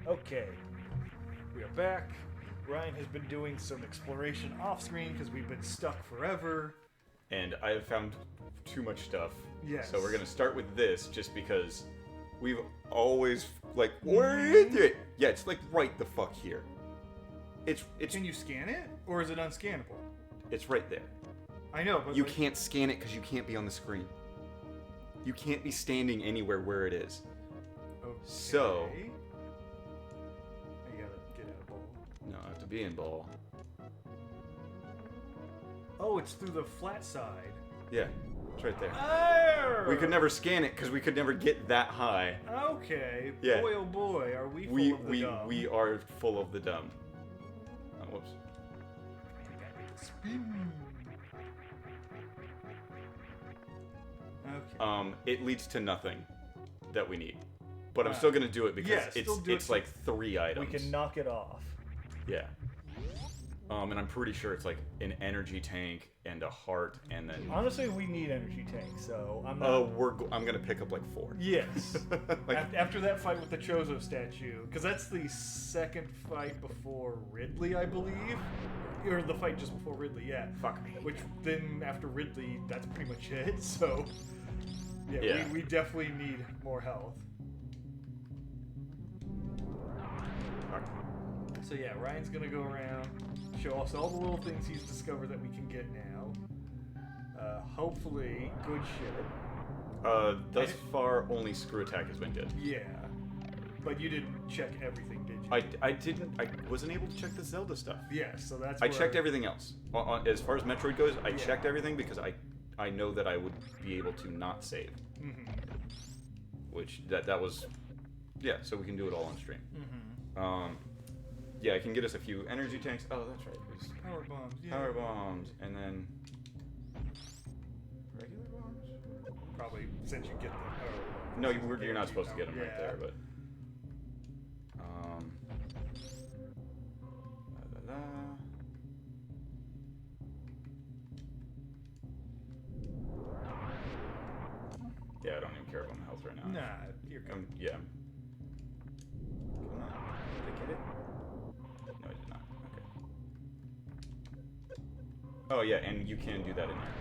Okay, we are back. Ryan has been doing some exploration off-screen because we've been stuck forever. And I have found too much stuff. Yes. So we're gonna start with this, just because we've always like, where is it? Yeah, it's like right the fuck here. It's. Can you scan it, or is it unscannable? It's right there. I know, but You can't scan it because you can't be on the screen. You can't be standing anywhere where it is. Okay. So. I gotta get out of ball. No, I have to be in ball. Oh, it's through the flat side. Yeah, it's right there. Arr! We could never scan it because we could never get that high. Okay. Yeah. Boy, oh boy, are we full of the dumb. We are full of the dumb. Oh, whoops. Spin. Okay. It leads to nothing that we need. But I'm still gonna do it because it's like 3 items. We can knock it off. Yeah. And I'm pretty sure it's like an energy tank and a heart, and then. Honestly, we need energy tanks, so I'm not. I'm gonna pick up like 4. Yes. Like, After that fight with the Chozo statue, because that's the second fight before Ridley, I believe, or the fight just before Ridley. Yeah. fuck me. Which then after Ridley, that's pretty much it. So. Yeah. We definitely need more health. So yeah, Ryan's gonna go around, show us all the little things he's discovered that we can get now. Hopefully, good shit. Thus far, only screw attack has been good. Yeah, but you didn't check everything, did you? I didn't. I wasn't able to check the Zelda stuff. Yeah, so that's. I checked everything else. As far as Metroid goes, I Yeah. checked everything because I know that I would be able to not save. Mm-hmm. Which that was, yeah. So we can do it all on stream. Mm-hmm. Yeah, I can get us a few energy tanks. Oh, that's right. There's Power bombs. Yeah. power bombs, and then regular bombs. Probably since you get the power bombs. No, you're not supposed to get them right Yeah. there, but. La, la, la. Yeah, I don't even care about my health right now. Nah, you're good. Yeah. Come on. Did I get it? No, I did not. Okay. Oh, yeah, and you can do that in there.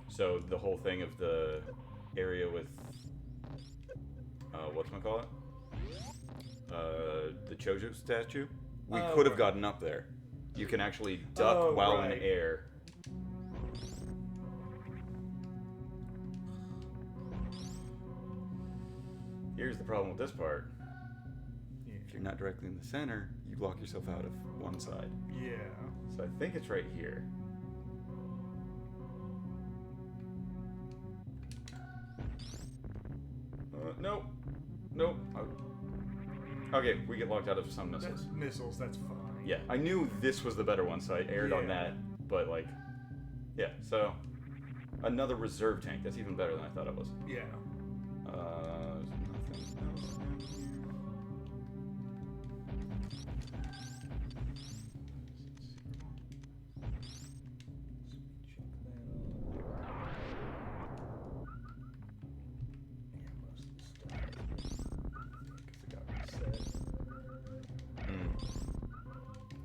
So the whole thing of the area with, whatchamacallit? The Chojo statue? We could have gotten up there. You can actually duck while in air. Here's the problem with this part. Yeah. If you're not directly in the center, you block yourself out of one side. Yeah. So I think it's right here. Nope. Nope. Okay, we get locked out of some missiles. That's missiles, that's fine. Yeah, I knew this was the better one, so I aired on that. But, like, yeah, so another reserve tank. That's even better than I thought it was. Yeah. Nothing else down here.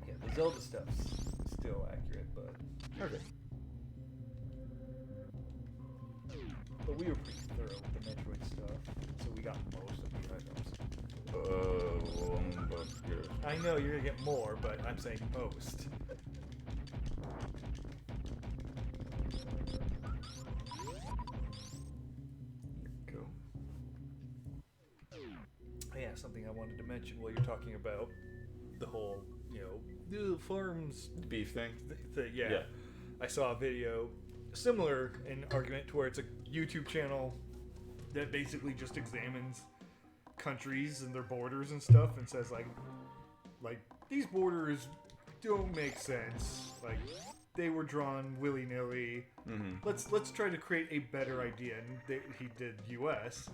Yeah, the Zelda stuff's still accurate, but Okay. but we were pretty thorough with the Metroid stuff, so we got most of the items. But good. I know you're gonna get more, but I'm saying most. Go. Yeah, something I wanted to mention while you're talking about the whole, the farms. Beef thing? Yeah. I saw a video similar in argument to where it's a YouTube channel that basically just examines countries and their borders and stuff and says like these borders don't make sense. Like they were drawn willy-nilly. Mm-hmm. Let's try to create a better idea. And he did U.S.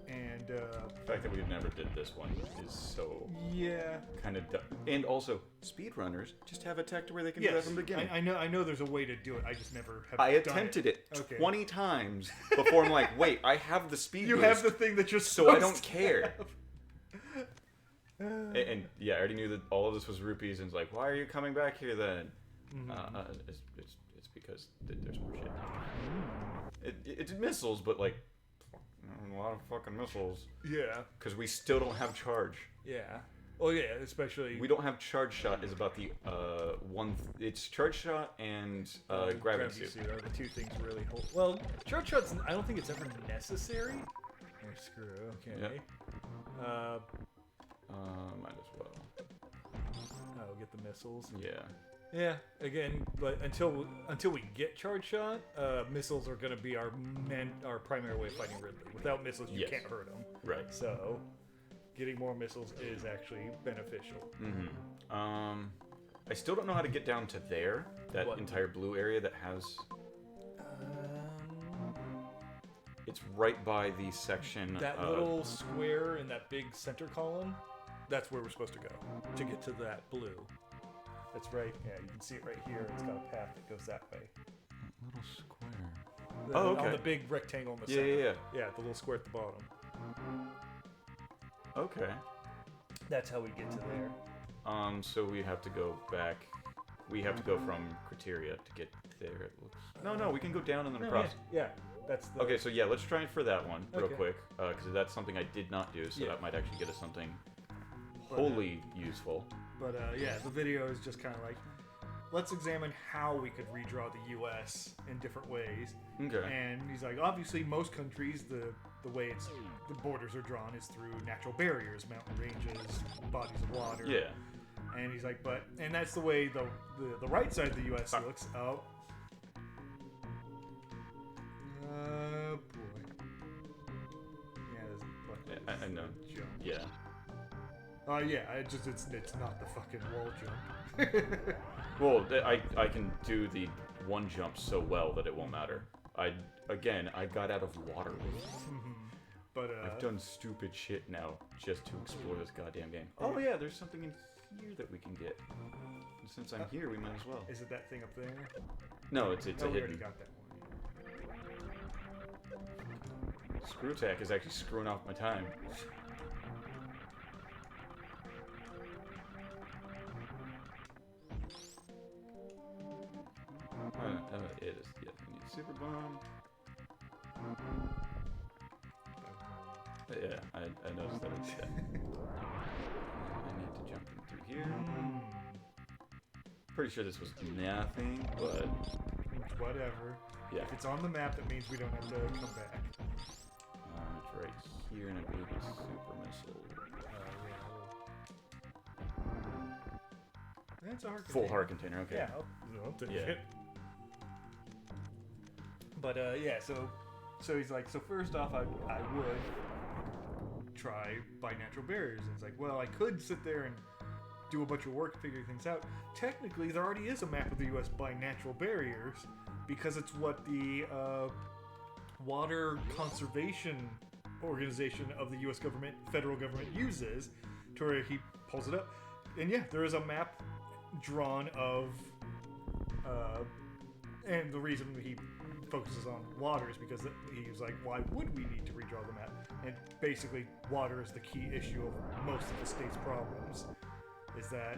And The fact that we never did this one is so yeah. kind of dumb. And also, speedrunners just have a tech to where they can do that from the beginning. I know there's a way to do it. I just never have I done attempted it Okay. 20 times before I'm like, wait, I have the speed You boost, have the thing that you're so I supposed don't to care. have. And yeah, I already knew that all of this was rupees, and it's like, why are you coming back here then? It's because there's more shit. It's missiles, but like a lot of fucking missiles. Yeah. Because we still don't have charge. Yeah. Oh yeah, especially We don't have charge shot. Is about the it's charge shot and gravity suit. are the two things really hold. Well, charge shots. I don't think it's ever necessary. Oh, screw. Okay. Yep. Uh. Might as well. Oh, get the missiles. Yeah. Yeah. Again, but until we get charge shot, missiles are going to be our primary way of fighting Ridley. Without missiles, you can't hurt him. Right. So, getting more missiles is actually beneficial. I still don't know how to get down to there. That entire blue area that has. It's right by the section. That little square in that big center column. That's where we're supposed to go to get to that blue. That's right. Yeah, you can see it right here. It's got a path that goes that way. Little square. Okay. On the big rectangle in the Yeah, center. yeah. Yeah, the little square at the bottom. Okay. That's how we get to there. So we have to go back. We have to go from criteria to get there. It looks. No, we can go down and then across. Yeah, that's the. Okay, so yeah, let's try for that one real Okay. quick, because that's something I did not do, so Yeah. that might actually get us something wholly useful. But yeah, the video is just kind of like, let's examine how we could redraw the U.S. in different ways. Okay. And he's like, obviously, most countries, the way the borders are drawn is through natural barriers, mountain ranges, bodies of water. Yeah. And he's like, and that's the way the right side of the U.S. looks. Oh. Boy. Yeah, there's I know. jump. Yeah. Yeah, it's not the fucking wall jump. Well, I can do the one jump so well that it won't matter. I got out of water. But I've done stupid shit now just to explore this goddamn game. Oh yeah, there's something in here that we can get. And since I'm here, we might as well. Is it that thing up there? No, it's a We already hidden. got that one. Screw attack is actually screwing off my time. It is. Yeah, we need super bomb. Yeah, I noticed that. I need to jump in through here. Pretty sure this was nothing, but Whatever. yeah. If it's on the map, that means we don't have to come back. It's right here, and I believe it's super missile. That's a hard Full container. heart container. Okay. Yeah, I'll take Yeah. it. But yeah, so he's like, so first off, I would try by natural barriers. And it's like, well, I could sit there and do a bunch of work figuring things out. Technically, there already is a map of the U.S. by natural barriers because it's what the Water Conservation Organization of the U.S. government, federal government, uses to where he pulls it up. And yeah, there is a map drawn of, and the reason he focuses on water is because he's like, why would we need to redraw the map? And basically, water is the key issue of most of the state's problems. Is that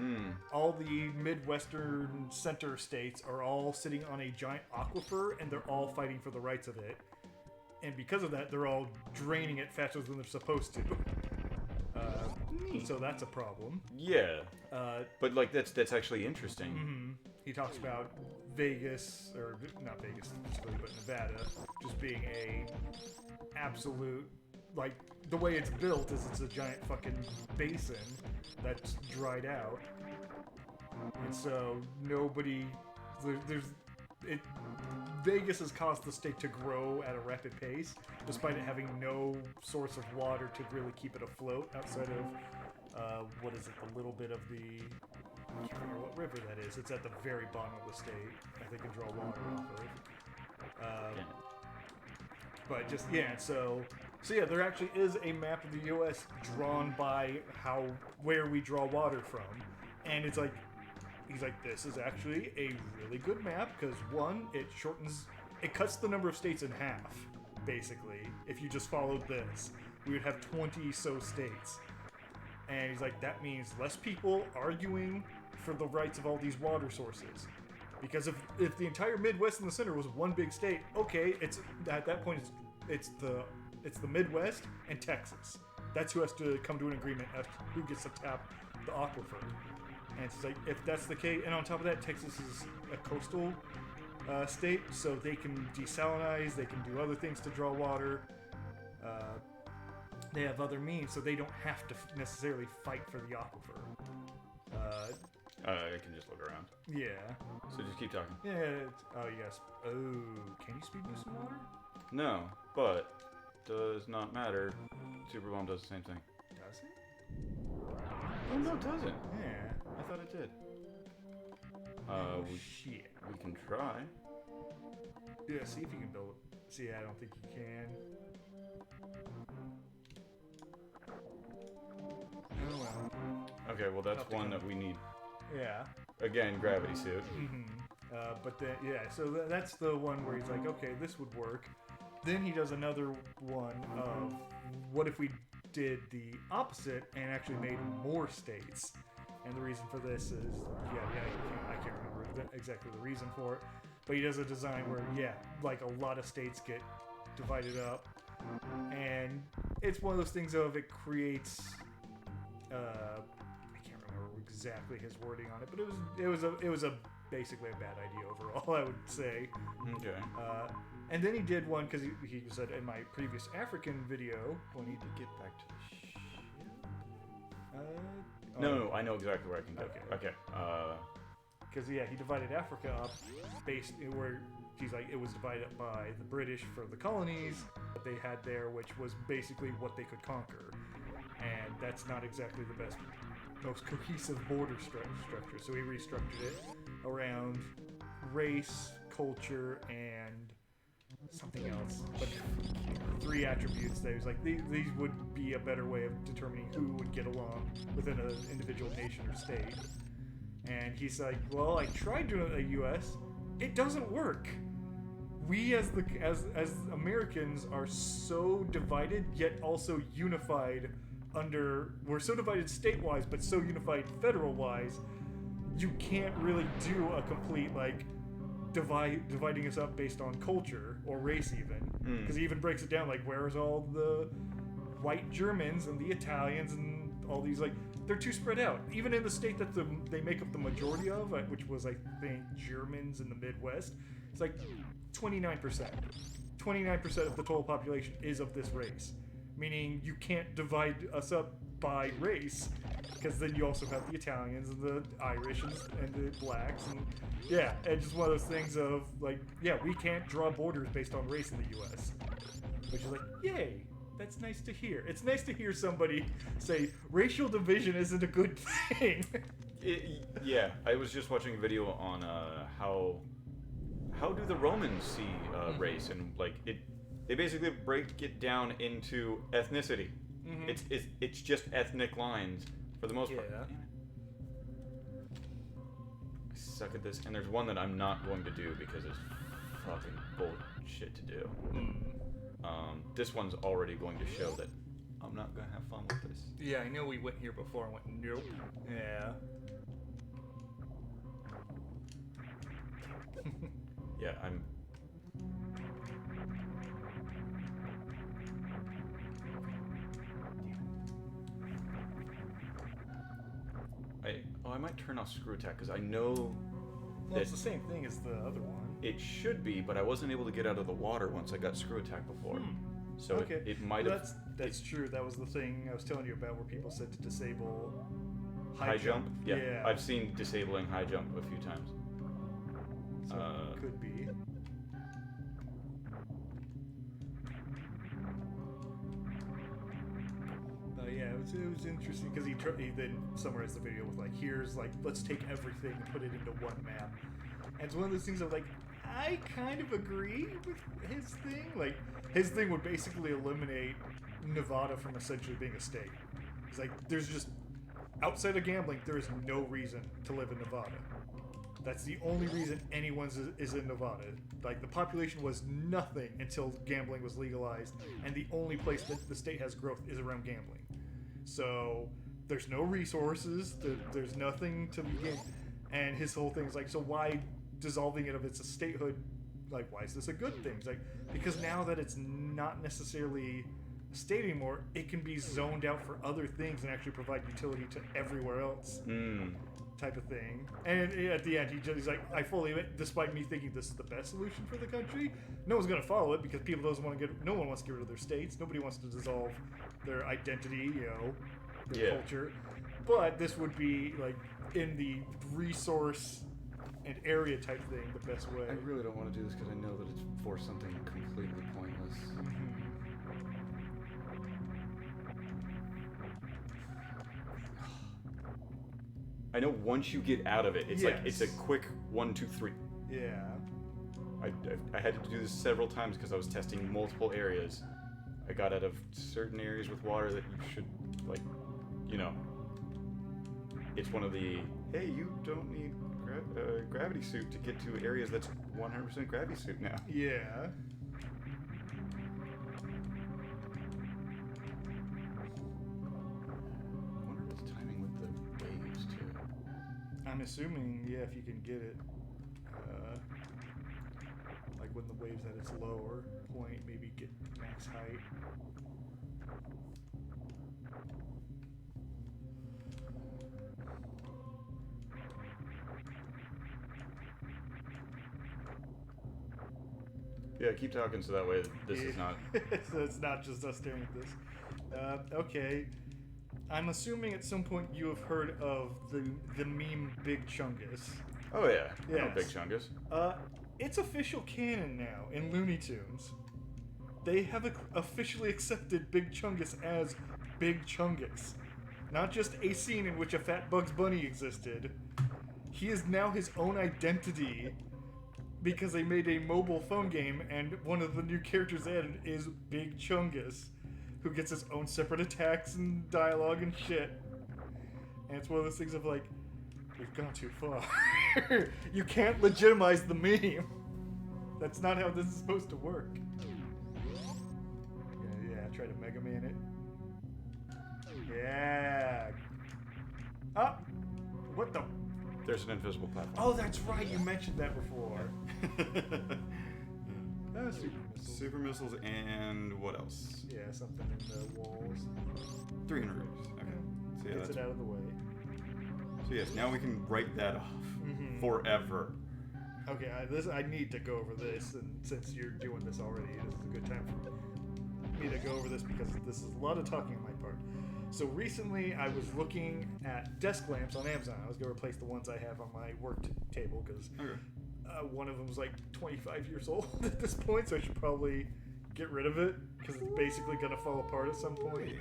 all the Midwestern center states are all sitting on a giant aquifer, and they're all fighting for the rights of it. And because of that, they're all draining it faster than they're supposed to. So that's a problem. Yeah. But like that's actually interesting. He talks about Vegas, or not Vegas specifically, but Nevada, just being a absolute, like, the way it's built is it's a giant fucking basin that's dried out. And so Vegas has caused the state to grow at a rapid pace, despite it having no source of water to really keep it afloat outside of, what is it, the little bit of the, I can't remember what river that is. It's at the very bottom of the state that they can draw water off of. But just, yeah, so So yeah, there actually is a map of the U.S. drawn by where we draw water from, and it's like, he's like, this is actually a really good map because one, it cuts the number of states in half, basically. If you just followed this, we would have 20 so states, and he's like, that means less people arguing for the rights of all these water sources. Because if the entire Midwest and the center was one big state, okay, it's at that point it's the Midwest and Texas. That's who has to come to an agreement as to who gets to tap the aquifer. And it's like, if that's the case, and on top of that, Texas is a coastal state, so they can desalinize, they can do other things to draw water. They have other means, so they don't have to necessarily fight for the aquifer. I can just look around. Yeah. So just keep talking. Yeah. Yes. Oh, can you speed boost some water? No, but does not matter. Super Bomb does the same thing. Does it? Oh no, it doesn't. Yeah. I thought it did. Shit. We can try. Yeah, see if you can build it. See, I don't think you can. Oh well. Okay, well that's one that we need. Yeah. Again, gravity suit. But then, yeah, so that's the one where he's like, okay, this would work. Then he does another one of, what if we did the opposite and actually made more states? And the reason for this is, I can't remember exactly the reason for it, but he does a design where, like a lot of states get divided up, and it's one of those things of it creates, I can't remember exactly his wording on it, but it was basically a bad idea overall, I would say. Okay. And then he did one because he said in my previous African video when he to get back to the ship. No, I know exactly where I can go. Okay. Because he divided Africa up based where he's like it was divided up by the British for the colonies that they had there, which was basically what they could conquer, and that's not exactly the most cohesive border structure. So he restructured it around race, culture, and something else, but 3 attributes that he was like, these would be a better way of determining who would get along within an individual nation or state. And he's like, well, I tried doing it in the US, it doesn't work. We as Americans are so divided yet also unified we're so divided state-wise but so unified federal-wise, you can't really do a complete dividing us up based on culture or race even, because he even breaks it down like, where's all the white Germans and the Italians and all these, like, they're too spread out. Even in the state that they make up the majority of, which was I think Germans in the Midwest, it's like 29%. 29% of the total population is of this race, meaning you can't divide us up by race, because then you also have the Italians and the Irish and the blacks, and and just one of those things of like, we can't draw borders based on race in the U.S., which is like, yay, that's nice to hear. It's nice to hear somebody say racial division isn't a good thing. I was just watching a video on how do the Romans see race, and like they basically break it down into ethnicity. It's just ethnic lines for the most part. I suck at this, and there's one that I'm not going to do because it's fucking bullshit to do. This one's already going to show that I'm not gonna have fun with this. Yeah, I know we went here before and went, nope. Yeah. Yeah, I'm... I might turn off screw attack because I know well, it's the same thing as the other one. It should be, but I wasn't able to get out of the water once I got screw attack before. So it might have... That's true. That was the thing I was telling you about where people said to disable high jump? Yeah. I've seen disabling high jump a few times. So it could be. It was interesting because he then summarized the video with like, here's like, let's take everything and put it into one map. And it's one of those things of like, I kind of agree with his thing. Like, his thing would basically eliminate Nevada from essentially being a state. It's like, there's just, outside of gambling, there is no reason to live in Nevada. That's the only reason anyone is in Nevada. Like, the population was nothing until gambling was legalized, and the only place that the state has growth is around gambling. So, there's no resources, there's nothing to begin. And his whole thing is like, so why dissolving it of its statehood? Like, why is this a good thing? It's like, because now that it's not necessarily a state anymore, it can be zoned out for other things and actually provide utility to everywhere else. Type of thing. And at the end, he's like, I fully admit, despite me thinking this is the best solution for the country, no one's going to follow it because people doesn't want to no one wants to get rid of their states. Nobody wants to dissolve their identity, their culture. But this would be, like, in the resource and area type thing, the best way. I really don't want to do this because I know that it's for something completely pointless. I know once you get out of it, it's like it's a quick 1, 2, 3. Yeah. I had to do this several times because I was testing multiple areas. I got out of certain areas with water that you should, like, it's one of the, hey, you don't need gravity suit to get to areas that's 100% gravity suit now. Yeah. I wonder if it's timing with the waves too. I'm assuming, if you can get it, like when the wave's at its lower point, maybe get max height. Yeah, keep talking so that way this is not... So it's not just us staring at this. Okay. I'm assuming at some point you have heard of the meme Big Chungus. Oh yeah, I know Yes. Big Chungus. It's official canon now in Looney Tunes. They have officially accepted Big Chungus as Big Chungus. Not just a scene in which a fat Bugs Bunny existed. He is now his own identity because they made a mobile phone game and one of the new characters added is Big Chungus, who gets his own separate attacks and dialogue and shit. And it's one of those things of like, we've gone too far. You can't legitimize the meme. That's not how this is supposed to work. Yeah, try to Mega Man it. Yeah. Oh, what the? There's an invisible platform. Oh, that's right. You mentioned that before. Super missiles and what else? Yeah, something in the walls. 300 roofs. Okay. So yeah, Gets it out of the way. So yes, now we can write that off forever. Okay, I need to go over this, and since you're doing this already, this is a good time for me to go over this because this is a lot of talking on my part. So recently, I was looking at desk lamps on Amazon. I was going to replace the ones I have on my work table because one of them was like 25 years old at this point, so I should probably get rid of it because it's basically going to fall apart at some point.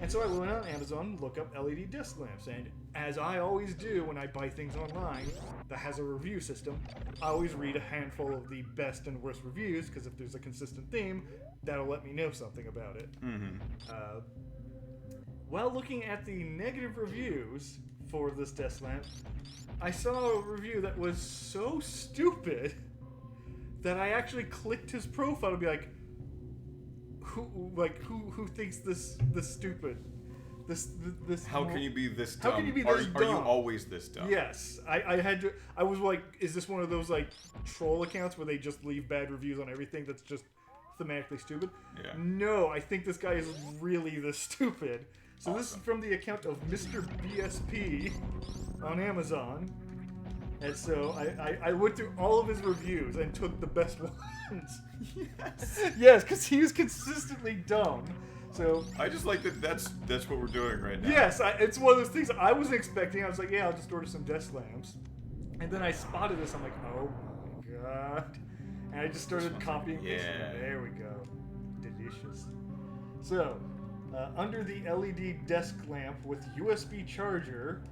And so I went on Amazon and look up LED desk lamps, and as I always do when I buy things online that has a review system, I always read a handful of the best and worst reviews, because if there's a consistent theme, that'll let me know something about it. While looking at the negative reviews for this desk lamp, I saw a review that was so stupid that I actually clicked his profile to be like, who thinks this stupid? This How can you be this dumb? How can you be this dumb? Are you always this dumb? Yes, I had to. I was like, is this one of those like troll accounts where they just leave bad reviews on everything that's just thematically stupid? Yeah. No, I think this guy is really this stupid. So This is from the account of Mr. BSP on Amazon. And so I went through all of his reviews and took the best ones. Yes, because he was consistently dumb. So I just like that. That's what we're doing right now. yes, it's one of those things I wasn't expecting. I was like, yeah, I'll just order some desk lamps. And then I spotted this. I'm like, oh my god. And I just started copying this. There we go. Delicious. So, under the LED desk lamp with USB charger,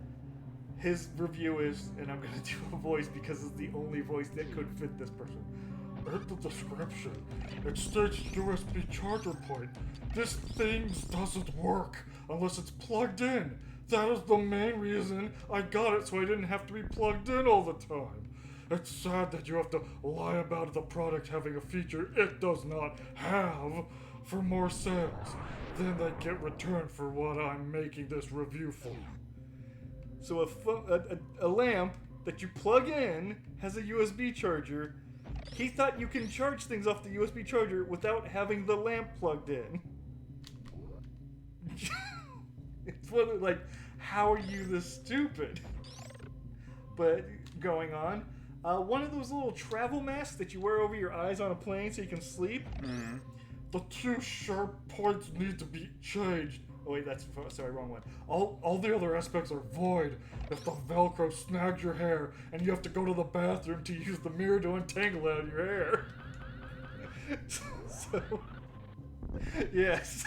his review is, and I'm gonna do a voice because it's the only voice that could fit this person. In the description, it states USB charger point. This thing doesn't work unless it's plugged in. That is the main reason I got it, so I didn't have to be plugged in all the time. It's sad that you have to lie about the product having a feature it does not have for more sales. Then they get returned for what I'm making this review for. So a lamp that you plug in has a USB charger. He thought you can charge things off the USB charger without having the lamp plugged in. It's like, how are you this stupid? But going on, one of those little travel masks that you wear over your eyes on a plane so you can sleep. Mm-hmm. The 2 sharp points need to be changed. Oh wait, sorry, wrong one. All the other aspects are void if the Velcro snags your hair and you have to go to the bathroom to use the mirror to untangle it out of your hair. So, yes.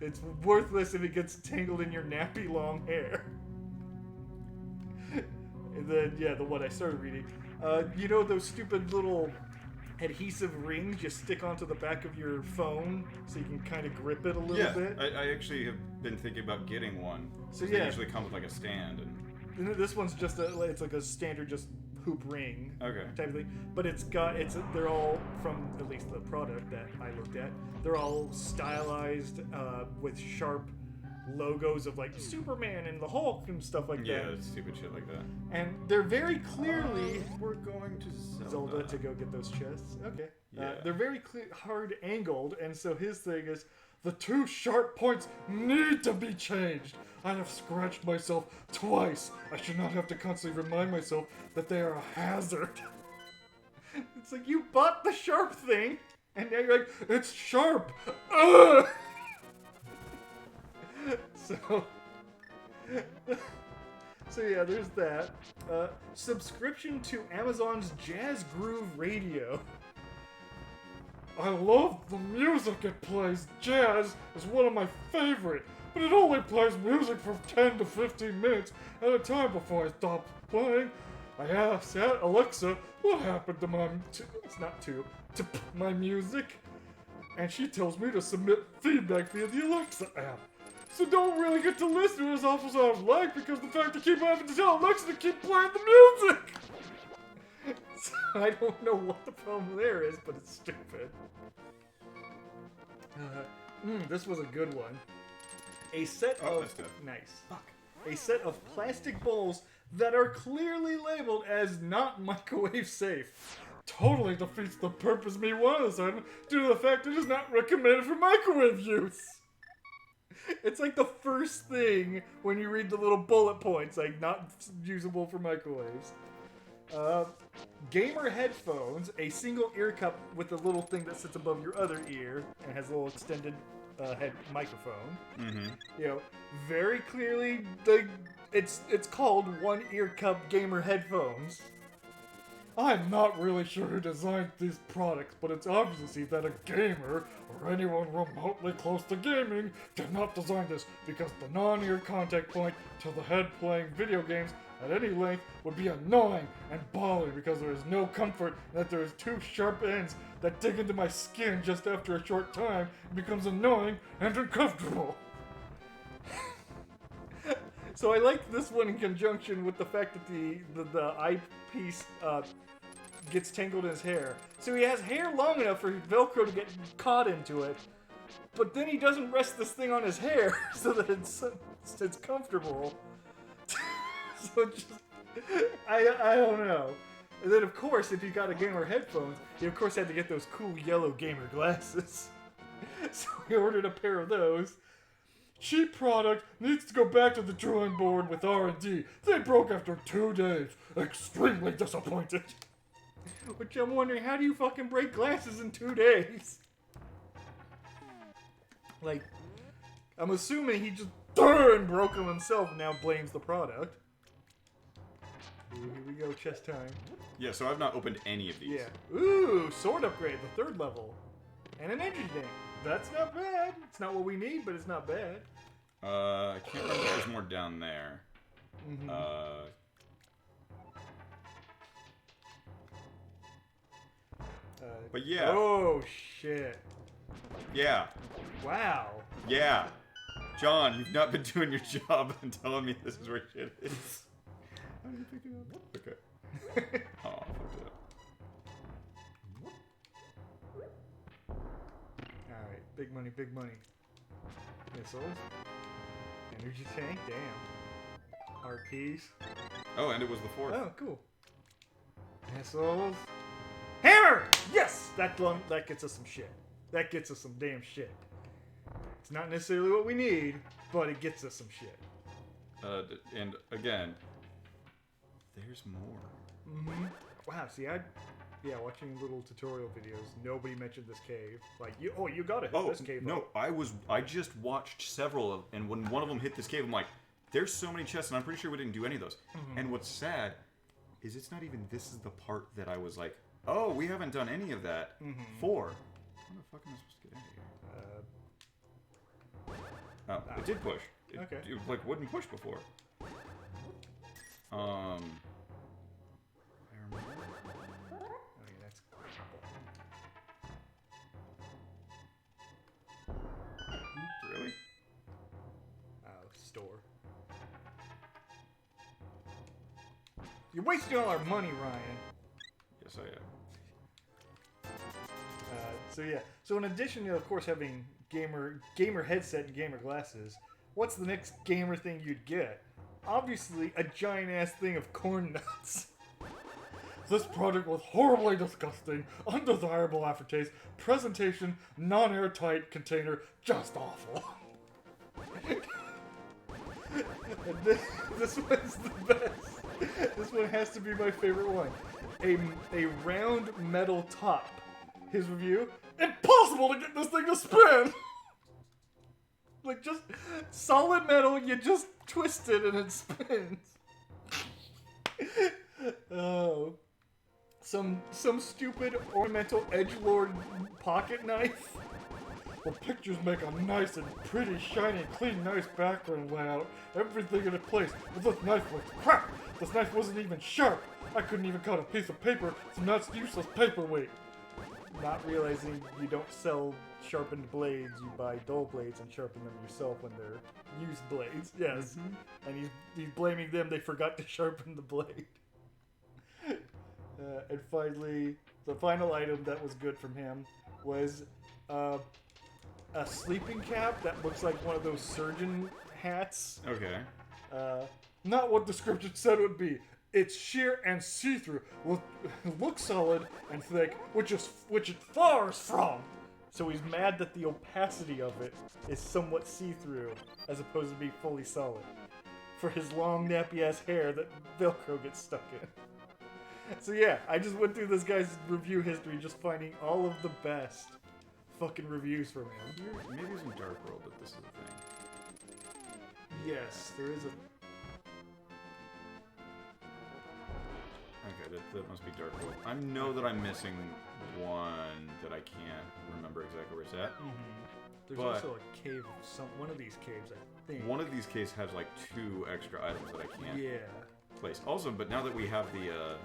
It's worthless if it gets tangled in your nappy long hair. And then, yeah, the one I started reading. You know those stupid little adhesive rings you stick onto the back of your phone so you can kind of grip it a little bit? Yeah, I actually have been thinking about getting one. So They usually come with like a stand. And this one's just it's like a standard just hoop ring type of thing. But they're all from, at least the product that I looked at, they're all stylized with sharp logos of like Superman and the Hulk and stuff like that. Yeah, stupid shit like that. And they're very clearly We're going to Zelda to go get those chests. Okay. Yeah. They're very hard angled, and so his thing is the 2 sharp points need to be changed. I have scratched myself twice. I should not have to constantly remind myself that they are a hazard. It's like, you bought the sharp thing, and now you're like, it's sharp. Ugh! So yeah, there's that. Subscription to Amazon's Jazz Groove Radio. I love the music it plays. Jazz is one of my favorite, but it only plays music for 10 to 15 minutes at a time before I stop playing. I asked Alexa what happened to my music, and she tells me to submit feedback via the Alexa app. So don't really get to listen to it as often as I would like because the fact I keep having to tell Alexa to keep playing the music. So I don't know what the problem there is, but it's stupid. This was a good one. A set of A set of plastic bowls that are clearly labeled as not microwave safe. Totally defeats the purpose of me wanting this item due to the fact it is not recommended for microwave use. It's like the first thing when you read the little bullet points, like not usable for microwaves. Gamer headphones, a single ear cup with a little thing that sits above your other ear and has a little extended head microphone. Mm-hmm. You know, very clearly it's called one ear cup gamer headphones. I'm not really sure who designed these products, but it's obvious that a gamer or anyone remotely close to gaming did not design this because the non-ear contact point to the head playing video games at any length would be annoying and bothering because there is no comfort in that there is 2 sharp ends that dig into my skin just after a short time and becomes annoying and uncomfortable. So I like this one in conjunction with the fact that the eyepiece gets tangled in his hair. So he has hair long enough for Velcro to get caught into it, but then he doesn't rest this thing on his hair so that it's comfortable. So just, I don't know. And then of course, if you got a gamer headphones, you of course had to get those cool yellow gamer glasses. So he ordered a pair of those. Cheap product, needs to go back to the drawing board with R&D. They broke after 2 days. Extremely disappointed. Which I'm wondering, how do you fucking break glasses in 2 days? Like, I'm assuming he just broke them himself and now blames the product. Ooh, here we go, chest time. Yeah, so I've not opened any of these. Yeah. Ooh, sword upgrade, the 3rd level. And an energy tank. That's not bad. It's not what we need, but it's not bad. I can't remember if there's more down there. Mm-hmm. But yeah. Oh shit! Yeah. Wow. Yeah. John, you've not been doing your job and telling me this is where shit is. How did you pick it up? Okay. Oh, I fucked it up. Alright, big money, big money. Missiles. Energy tank, damn. RPs. Oh, and it was the fourth. Oh, cool. Missiles. Hammer! Yes! That gets us some shit. That gets us some damn shit. It's not necessarily what we need, but it gets us some shit. And again, there's more. Mm-hmm. Wow, see, watching little tutorial videos, nobody mentioned this cave. Like, you gotta hit this cave. No, I just watched several of, and when one of them hit this cave, I'm like, there's so many chests, and I'm pretty sure we didn't do any of those. Mm-hmm. And what's sad is it's not even, this is the part that I was like, oh, we haven't done any of that for. How the fuck am I supposed to get out of here? It did push. It like wouldn't push before. I remember. Oh yeah, that's really? Oh, store. You're wasting all our money, Ryan. Yes, I am. So in addition to, of course, having gamer headset and gamer glasses, what's the next gamer thing you'd get? Obviously, a giant ass thing of corn nuts. This product was horribly disgusting, undesirable aftertaste, presentation, non-airtight container, just awful. And this one's the best. This one has to be my favorite one. A round metal top. His review: impossible to get this thing to spin! Like, just solid metal, you just twist it and it spins. Oh. Some stupid ornamental edgelord pocket knife. The pictures make a nice and pretty, shiny, clean, nice background layout. Everything in its place. But this knife was crap! This knife wasn't even sharp! I couldn't even cut a piece of paper, so that's useless paperweight. Not realizing you don't sell sharpened blades, you buy dull blades and sharpen them yourself when they're used blades. Yes. Mm-hmm. And he's blaming them, they forgot to sharpen the blade. And finally, the final item that was good from him was a sleeping cap that looks like one of those surgeon hats. Okay. Not what the description said it would be. It's sheer and see-through. Looks solid and thick, which it far is from. So he's mad that the opacity of it is somewhat see-through, as opposed to be fully solid. For his long, nappy-ass hair that Velcro gets stuck in. So yeah, I just went through this guy's review history, just finding all of the best fucking reviews from him. Maybe it's in Dark World that this is a thing. Yes, there is a... Okay, that must be Dark World. I know that I'm missing one that I can't remember exactly where it's at. Mm-hmm. There's also a cave, one of these caves, I think. One of these caves has like 2 extra items that I can't place. Also, but now that we have the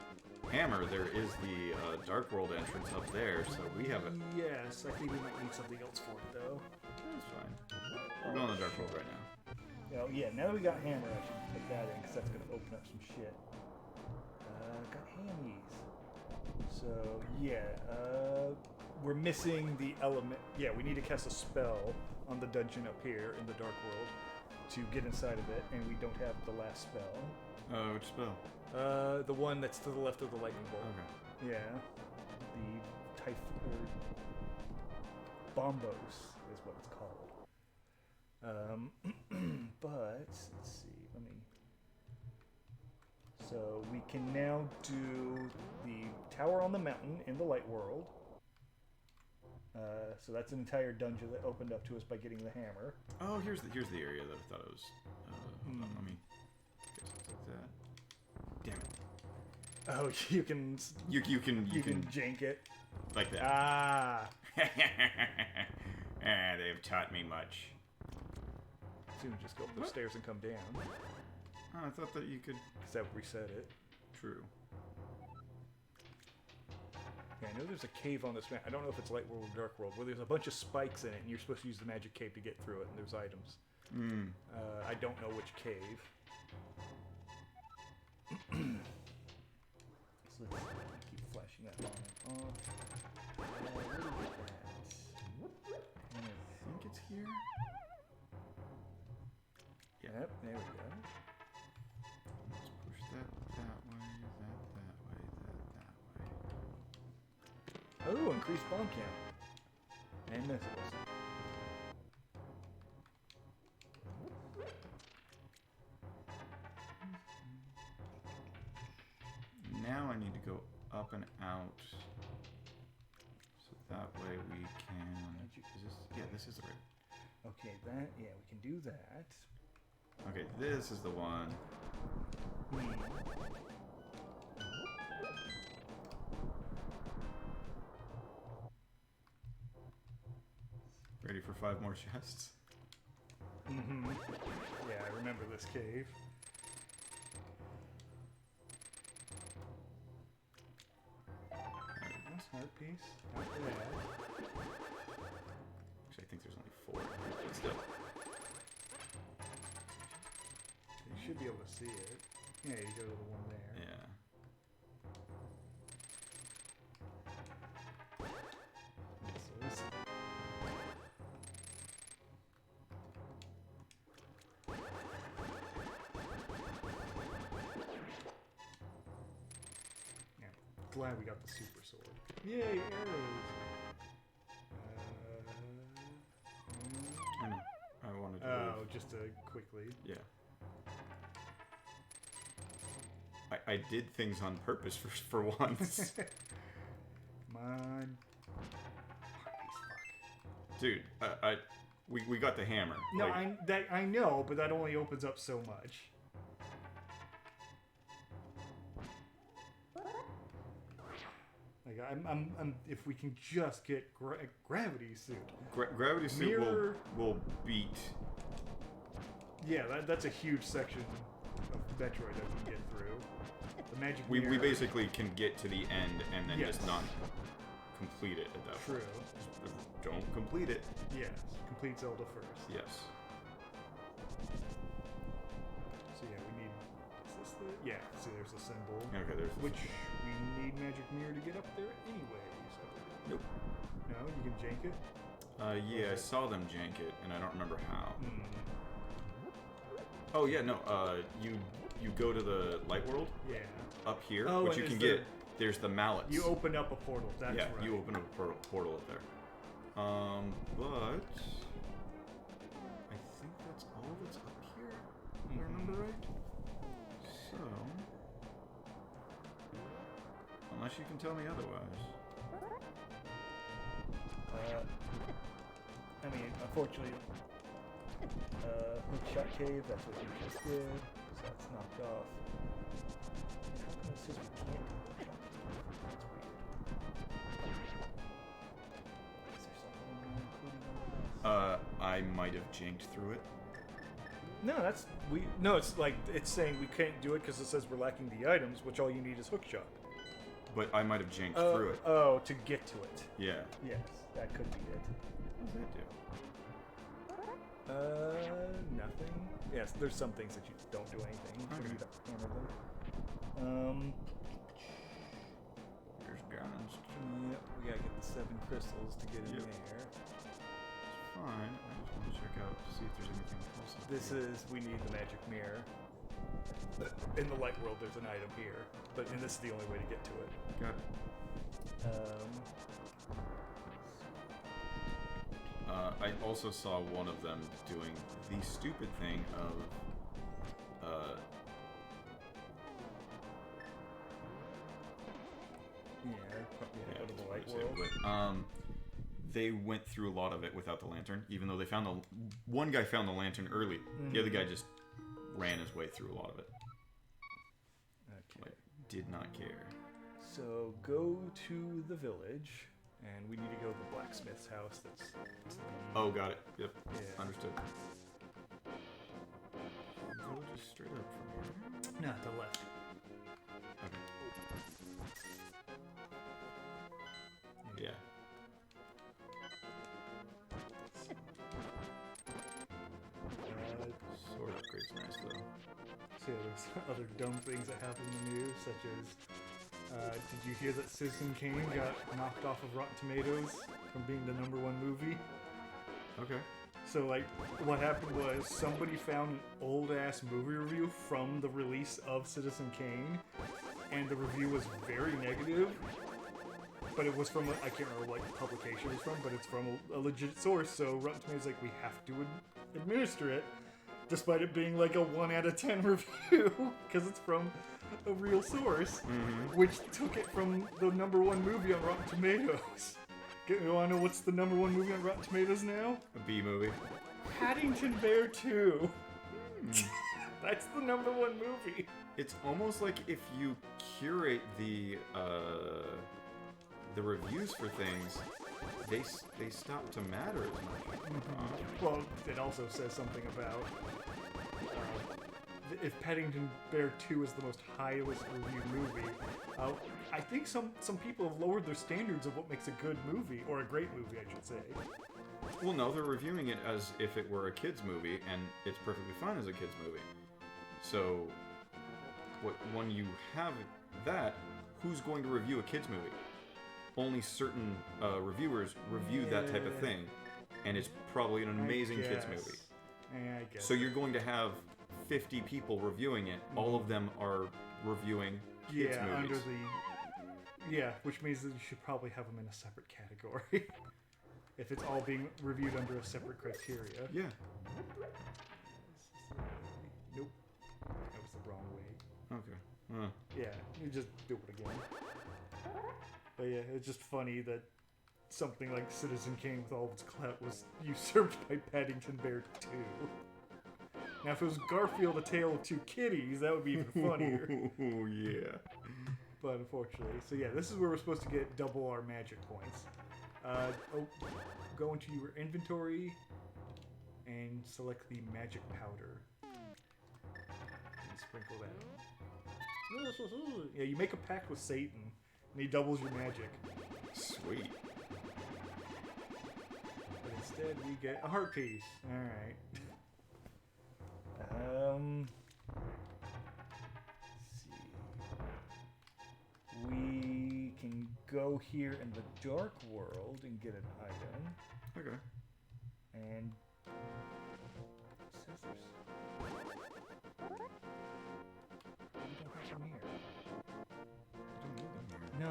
hammer, there is the Dark World entrance up there, so we have it. Yes, I think we might need something else for it, though. That's fine. We're going to the Dark World right now. Oh, yeah, now that we got hammer, I should put that in, because that's going to open up some shit. Got hammies. So, yeah, we're missing the element. Yeah, we need to cast a spell on the dungeon up here in the Dark World to get inside of it, and we don't have the last spell. Which spell? The one that's to the left of the lightning bolt. Okay. Yeah. The Typhon... Bombos is what it's called. But, let's see, let me... So, we can now do the Tower on the Mountain in the Light World. So that's an entire dungeon that opened up to us by getting the hammer. Oh, here's the area that I thought it was... hold on, let me... guess it's like that. Damn it. Oh, you can jank it. Like that. Ah. They've taught me much. Soon just go up the stairs and come down. Oh, I thought that you could... Because that would reset it. True. Yeah, I know there's a cave on this map. I don't know if it's Light World or Dark World, where there's a bunch of spikes in it, and you're supposed to use the magic cave to get through it, and there's items. I don't know which cave. So let's keep flashing that on and off. What is that? I think it's here. Yep, there we go. Let's push that way, that way, that way. Oh, increased bomb count. And missiles. Now I need to go up and out. So that way we can... Is this... Yeah, this is the right... Okay, that... Yeah, we can do that. Okay, this is the one. Ready for 5 more chests? Mm-hmm. Yeah, I remember this cave. That's heart piece. Not bad. Actually, I think there's only 4. But still. You should be able to see it. Yeah, you go to the one there. Yeah. Missiles. Yeah, glad we got the super sword. Yay, arrows! I know. I wanted to Oh, move. just to quickly. Yeah. I did things on purpose for once. Come on. Dude, we got the hammer. No, Like, I know, but that only opens up so much. Like I'm if we can just get gravity suit. gravity suit Mirror. will beat. Yeah, that's a huge section of Metroid that we can get through. The magic We mirror. basically can get to the end and then Yes. just not complete it at that True. point. Don't complete it. Yes. Complete Zelda first. Yes. So yeah, we need. Is this the? Yeah. See, there's the symbol. Okay, there's. Which we need magic mirror to get up there anyways. Nope. No, you can jank it. Yeah, I saw them jank it, and I don't remember how. Hmm. Oh yeah, no. You go to the light world Yeah. up here, Oh, which and you can is get. There's the mallets. You open up a portal. That's yeah, right. you open up a portal up there. But I think that's all that's up here. If I remember right. So, unless you can tell me otherwise. I mean, unfortunately, hookshot cave. That's what you just did. So that's knocked off. How come it says we can't do hookshot cave? That's weird. Is there something I'm not including on this? I might have janked through it. No, that's No, it's like it's saying we can't do it because it says we're lacking the items, which all you need is hookshot. But I might have janked through it. Oh, to get to it. Yeah. Yes, that could be it. What does that do? Nothing. Yes, there's some things that you don't do anything. So Okay. you hammer them. There's guns. Yep, we gotta get the 7 crystals to get in Yep. there. It's fine. I just want to check out to see if there's anything else. up This here. is, we need the magic mirror. In the light world, there's an item here, but and this is the only way to get to it. Got it. I also saw one of them doing the stupid thing of Go to the light that's what I world. was gonna say, but, they went through a lot of it without the lantern, even though they found one guy found the lantern early. The other guy just ran his way through a lot of it. Okay. Like, did not care. So go to the village, and we need to go to the blacksmith's house. That's Oh, got it. Yep. Yeah. Understood. Village straight up from here? No, to the left. Okay. Yeah. Sword upgrade's nice though. So yeah, there's other dumb things that happen in the news, such as, did you hear that Citizen Kane got knocked off of Rotten Tomatoes from being the #1 movie? Okay. So like, what happened was somebody found an old-ass movie review from the release of Citizen Kane, and the review was very negative, but it was from, I can't remember what publication it was from, but it's from a legit source, so Rotten Tomatoes like, we have to administer it, despite it being like a 1 out of 10 review, because it's from a real source, which took it from the #1 movie on Rotten Tomatoes. You wanna know what's the #1 movie on Rotten Tomatoes now? A B movie. Paddington Bear 2. That's the #1 movie. It's almost like if you curate the reviews for things, they stop to matter as much. Well, it also says something about if Paddington Bear 2 is the most highest reviewed movie. I think some people have lowered their standards of what makes a good movie, or a great movie, I should say. Well, no, they're reviewing it as if it were a kid's movie, and it's perfectly fine as a kid's movie. So, when you have that, who's going to review a kid's movie? Only certain reviewers review that type of thing, and it's probably an amazing kid's movie. Yeah, I guess. So you're going to have 50 people reviewing it. All of them are reviewing kids' movies. Which means that you should probably have them in a separate category. If it's all being reviewed under a separate criteria. Yeah. Nope. That was the wrong way. Okay. Yeah, you just do it again. But yeah, it's just funny that something like Citizen Kane with all of its clout was usurped by Paddington Bear 2. Now, if it was Garfield, A Tale of Two Kitties, that would be even funnier. Oh, yeah. But unfortunately. So yeah, this is where we're supposed to get double our magic points. Go into your inventory and select the magic powder. And sprinkle that. Yeah, you make a pact with Satan, and he doubles your magic. Sweet. But instead, we get a heart piece. Alright. Let's see. We can go here in the dark world and get an item. Okay. And it says there's... We don't have them here. No,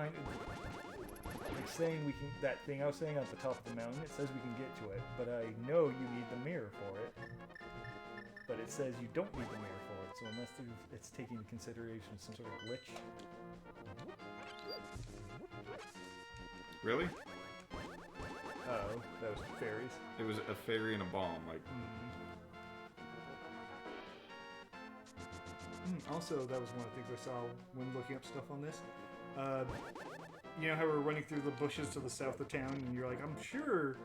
it's saying we can... That thing I was saying at the top of the mountain, it says we can get to it, but I know you need the mirror for it. But it says you don't need the mirror for it, so unless it's taking into consideration some sort of glitch. Really? Uh-oh, that was fairies. It was a fairy and a bomb, like... Also, that was one of the things I saw when looking up stuff on this. You know how we're running through the bushes to the south of town, and you're like, I'm sure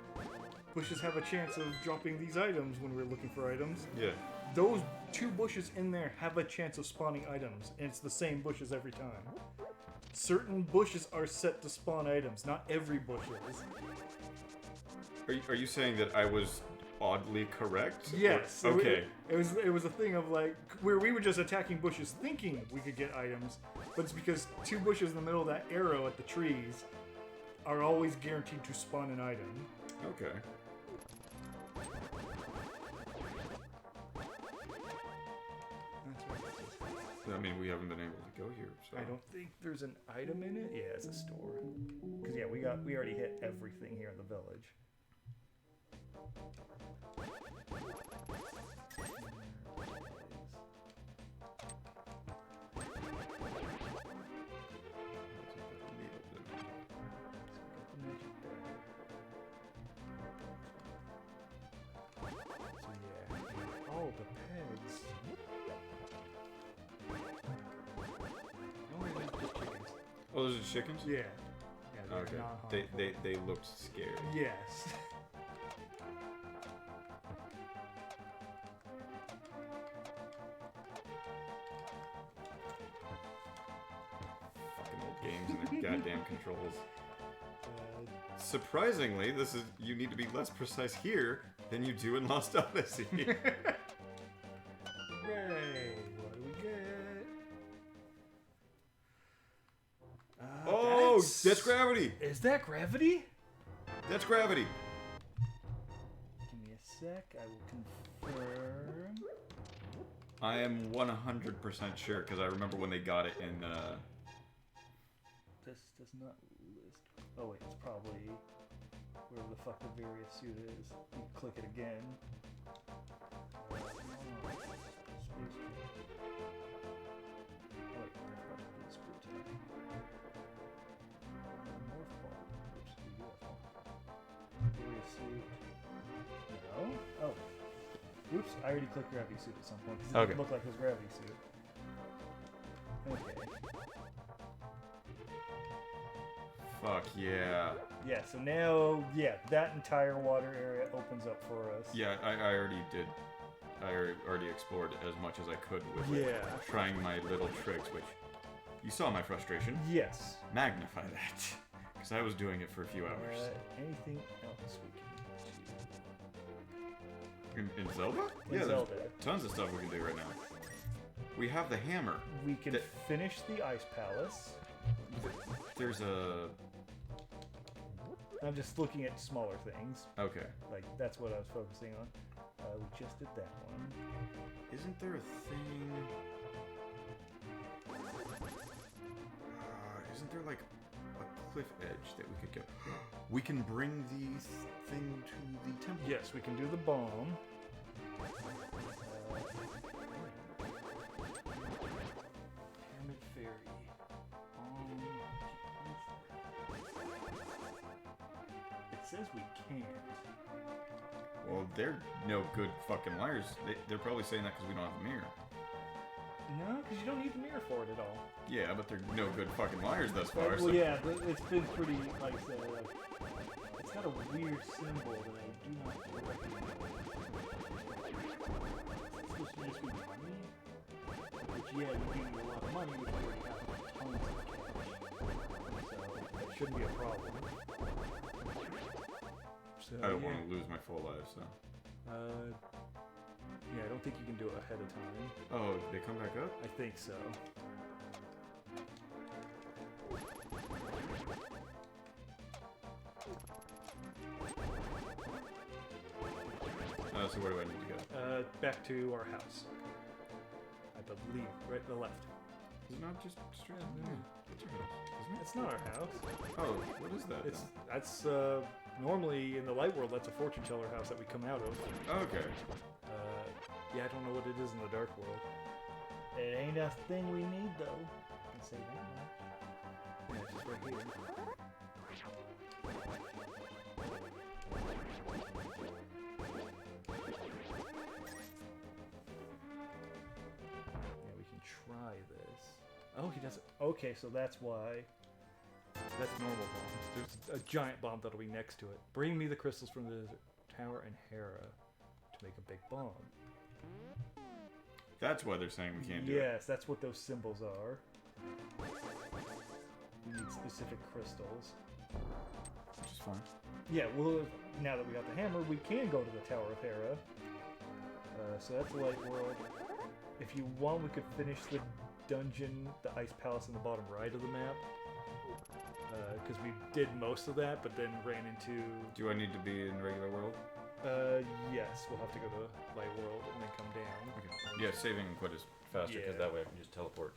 bushes have a chance of dropping these items when we're looking for items. Yeah. Those 2 bushes in there have a chance of spawning items, and it's the same bushes every time. Certain bushes are set to spawn items, not every bush is. Are you saying that I was oddly correct? Yes. Okay. It was a thing of like where we were just attacking bushes thinking we could get items, but it's because 2 bushes in the middle of that arrow at the trees are always guaranteed to spawn an item. Okay. I mean, we haven't been able to go here, so... I don't think there's an item in it. Yeah, it's a store. Because yeah, we already hit everything here in the village. Oh, those are chickens? Yeah. Yeah, they're okay. not harmful. They looked scary. Yes. games and their goddamn controls. Uh, Surprisingly, you need to be less precise here than you do in Lost Odyssey. Hooray! What do we get? Oh, that's gravity! Is that gravity? That's gravity! Give me a sec. I will confirm. I am 100% sure, because I remember when they got it in, This does not list. Oh wait, it's probably wherever the fuck the various suit is. You click it again. No? Oh. Oops, I already clicked gravity suit at some point because it Okay. didn't look like his gravity suit. Okay. fuck yeah. Yeah, so now, yeah, that entire water area opens up for us. Yeah, I already did. I already explored as much as I could with it, trying my little tricks, which you saw my frustration. Yes. Magnify that, because I was doing it for a few hours. Anything else we can In Zelda? In Yeah, Zelda. there's tons of stuff we can do right now. We have the hammer. We can finish the Ice Palace. There's a... I'm just looking at smaller things. Okay. Like, that's what I was focusing on. We just did that one. Isn't there a thing... isn't there like a cliff edge that we could go? We can bring the thing to the temple. Yes, we can do the bomb. Pyramid Fairy. It says we can't. Well, they're no good fucking liars. They're probably saying that because we don't have a mirror. No, because you don't need the mirror for it at all. Yeah, but they're no good fucking liars thus far. Well, So. yeah, but it's been pretty, like I said, it's got a weird symbol that I do not recognize. It's supposed to just be money, which, yeah, you give me a lot of money, which we already have tons of cash. So, that shouldn't be a problem. So, I don't want to lose my full life, so. Yeah, I don't think you can do it ahead of time. Oh, they come back up? I think so. So where do I need to go? Back to our house. I believe, right to the left. Is it not just straight? No, that's your house, isn't it? It's not our house. Oh, what is that? That's normally in the light world. That's a fortune teller house that we come out of. Okay. Yeah, I don't know what it is in the dark world. It ain't a thing we need though. I can say that much. Yeah, it's just right here. Yeah, we can try this. Oh, he doesn't. Okay, so that's why. That's normal bombs. There's a giant bomb that'll be next to it. Bring me the crystals from the desert tower and Hera to make a big bomb. That's why they're saying we can't do it. Yes, that's what those symbols are. We need specific crystals. Which is fine. Yeah, well, now that we got the hammer, we can go to the Tower of Hera. So that's the light world. If you want, we could finish the dungeon, the Ice Palace in the bottom right of the map. Because we did most of that, but then ran into... Do I need to be in regular world? Yes, we'll have to go to light world and then come down. Okay. Yeah, saving quite is faster because that way I can just teleport.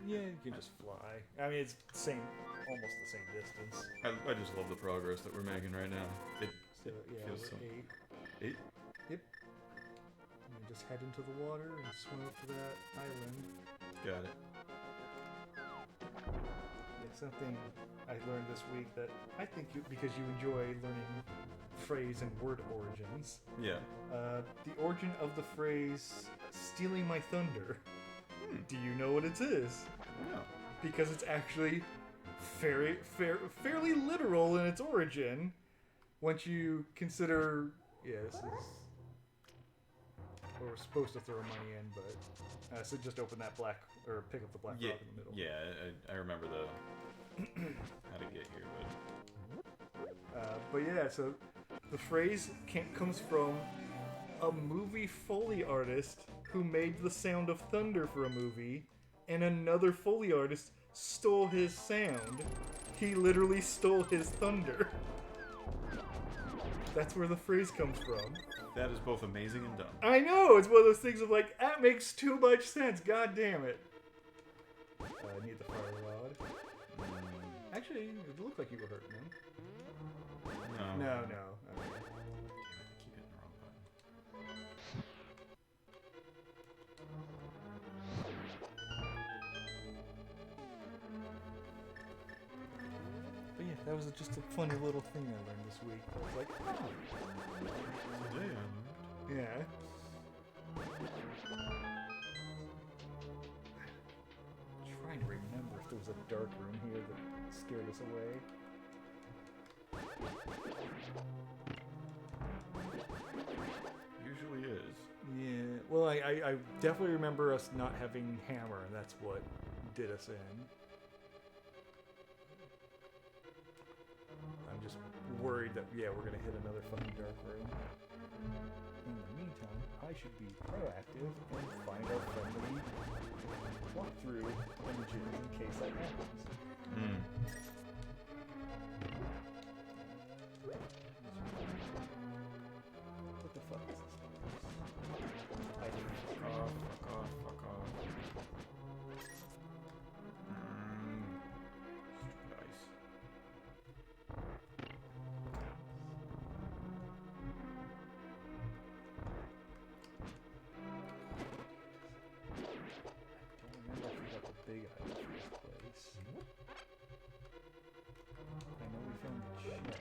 Yeah, you can just fly. I mean, it's almost the same distance. I just love the progress that we're making right now. It Yeah, feels we're so... 8. 8? Yep. And then just head into the water and swim up to that island. Got it. Yeah, something I learned this week that I think because you enjoy learning phrase and word origins. Yeah. The origin of the phrase "stealing my thunder." Do you know what it is? No. Because it's actually fairly literal in its origin. Once you consider, yeah, this is or was supposed to throw money in, but so just open that black, or pick up the black rock in the middle. Yeah, I remember the how to get here, but yeah, so the phrase comes from a movie Foley artist who made the sound of thunder for a movie, and another Foley artist stole his sound. He literally stole his thunder. That's where the phrase comes from. That is both amazing and dumb. I know! It's one of those things of like, that makes too much sense, god damn it. I need the fire rod. Actually, it looked like you were hurt, man. No. Okay. Damn it, I keep hitting the wrong button. But yeah, that was just a funny little thing I learned this week. I was like, oh. Today I learned. Yeah. Trying to remember if there was a dark room here that scared us away. Usually is. Yeah. Well, I definitely remember us not having hammer, and that's what did us in. I'm just worried that, yeah, we're going to hit another fucking dark room. In the meantime, I should be proactive and find our friendly walkthrough images in case that happens. What the fuck is this? I didn't. Fuck off. Stupid ice. I don't remember if we got the big eye for this place. I know we found the chest.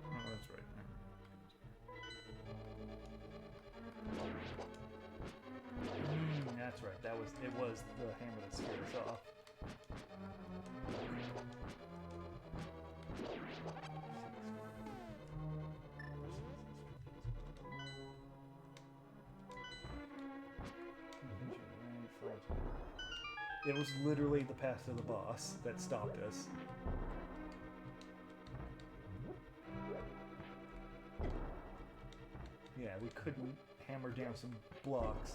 Oh, that's right. That's right. It was the hammer that scared us off. It was literally the path to the boss that stopped us. Yeah, we couldn't hammer down some blocks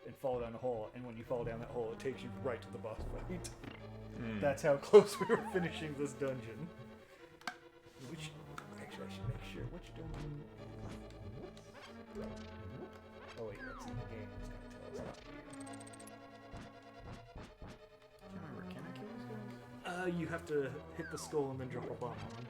and fall down a hole, and when you fall down that hole, it takes you right to the boss fight. That's how close we were finishing this dungeon. Which, actually, I should make sure. Which dungeon is... Oh wait, that's in the game. It's gonna tell us not here. I can't remember. Can I kill these guys? You have to hit the skull and then drop a bomb on them.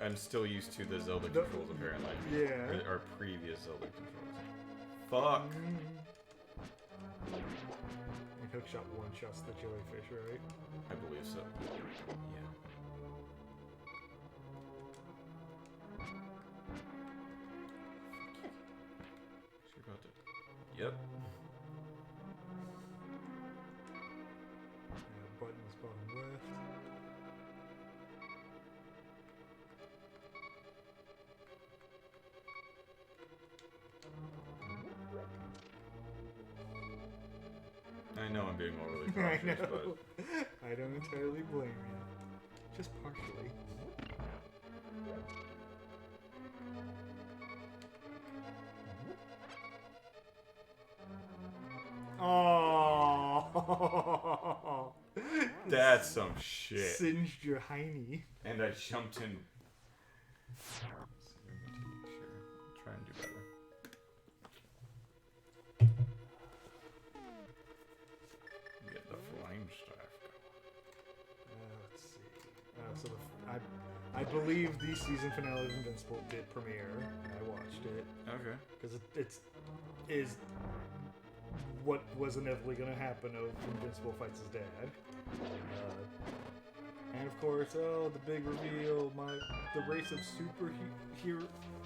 I'm still used to the Zelda controls, apparently. Yeah. Or previous Zelda controls. Fuck! And Hookshot one-shots the jellyfish, right? I believe so. Yeah. You're about to... Yep. Button is bottom left. I know I'm being overly I cautious, know. but... I don't entirely blame you. Just partially. Oh, That's some shit. Singed your hiney. And I jumped in. Sure, I'll try and do better. Get the flame staff going. Let's see. So believe the season finale of Invincible did premiere. I watched it. Okay. Because it is what was inevitably going to happen of Invincible fights his dad. And of course, the big reveal, the race of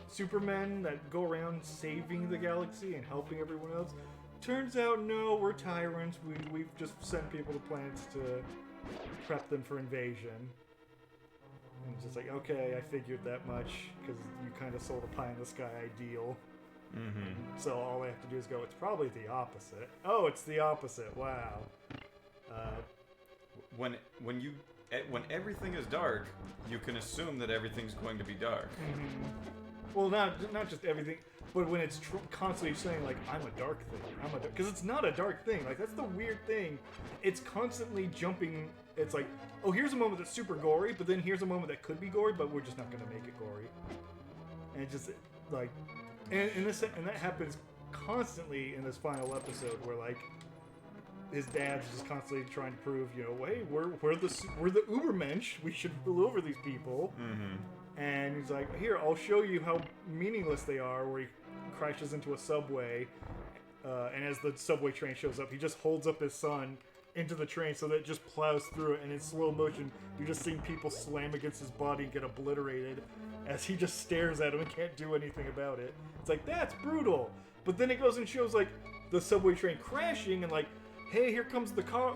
supermen that go around saving the galaxy and helping everyone else. Turns out, no, we're tyrants. We've just sent people to planets to prep them for invasion. And it's just like, okay, I figured that much, because you kind of sold a pie-in-the-sky ideal. Mm-hmm. So all I have to do is go, it's probably the opposite. Oh, it's the opposite. Wow. When everything is dark, you can assume that everything's going to be dark. Mm-hmm. Well, not just everything, but when it's constantly saying, like, I'm a dark thing, because it's not a dark thing. Like, that's the weird thing. It's constantly jumping. It's like, oh, here's a moment that's super gory, but then here's a moment that could be gory, but we're just not going to make it gory. And it's just, like, and that happens constantly in this final episode, where, like, his dad's just constantly trying to prove, hey, we're the Ubermensch. We should rule over these people. Mm-hmm. And he's like, here, I'll show you how meaningless they are, where he crashes into a subway, and as the subway train shows up, he just holds up his son into the train so that it just plows through it, and in slow motion, you're just seeing people slam against his body and get obliterated as he just stares at him and can't do anything about it. It's like, that's brutal! But then it goes and shows, like, the subway train crashing, and like, hey, here comes the car,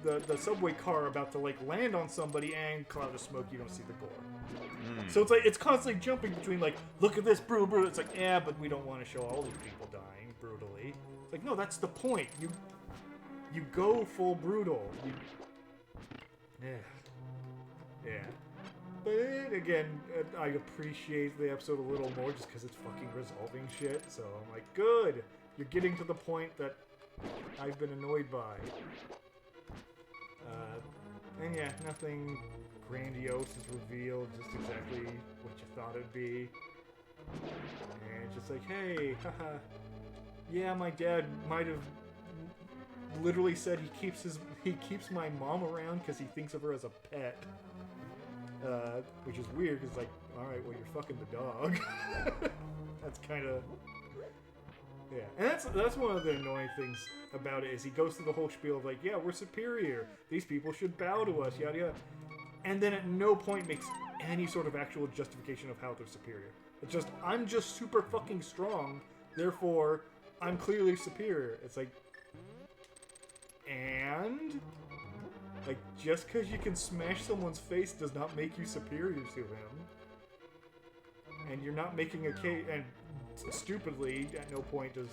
the subway car about to, like, land on somebody, and cloud of smoke, you don't see the gore. So it's like, it's constantly jumping between, like, look at this, brutal. It's like, yeah, but we don't want to show all these people dying brutally. It's like, no, that's the point. You go full brutal. Yeah. But again, I appreciate the episode a little more just because it's fucking resolving shit. So I'm like, good. You're getting to the point that I've been annoyed by. And yeah, nothing grandiose is revealed, just exactly what you thought it'd be. And it's just like, hey, haha, yeah, my dad might have literally said he keeps my mom around because he thinks of her as a pet. Which is weird, because like, alright, well, you're fucking the dog. That's kind of... Yeah, and that's one of the annoying things about it, is he goes through the whole spiel of like, yeah, we're superior, these people should bow to us, yada yada, and then at no point makes any sort of actual justification of how they're superior. It's just, I'm just super fucking strong, therefore I'm clearly superior. It's like, and like, just because you can smash someone's face does not make you superior to him, and you're not making a case. And stupidly, at no point does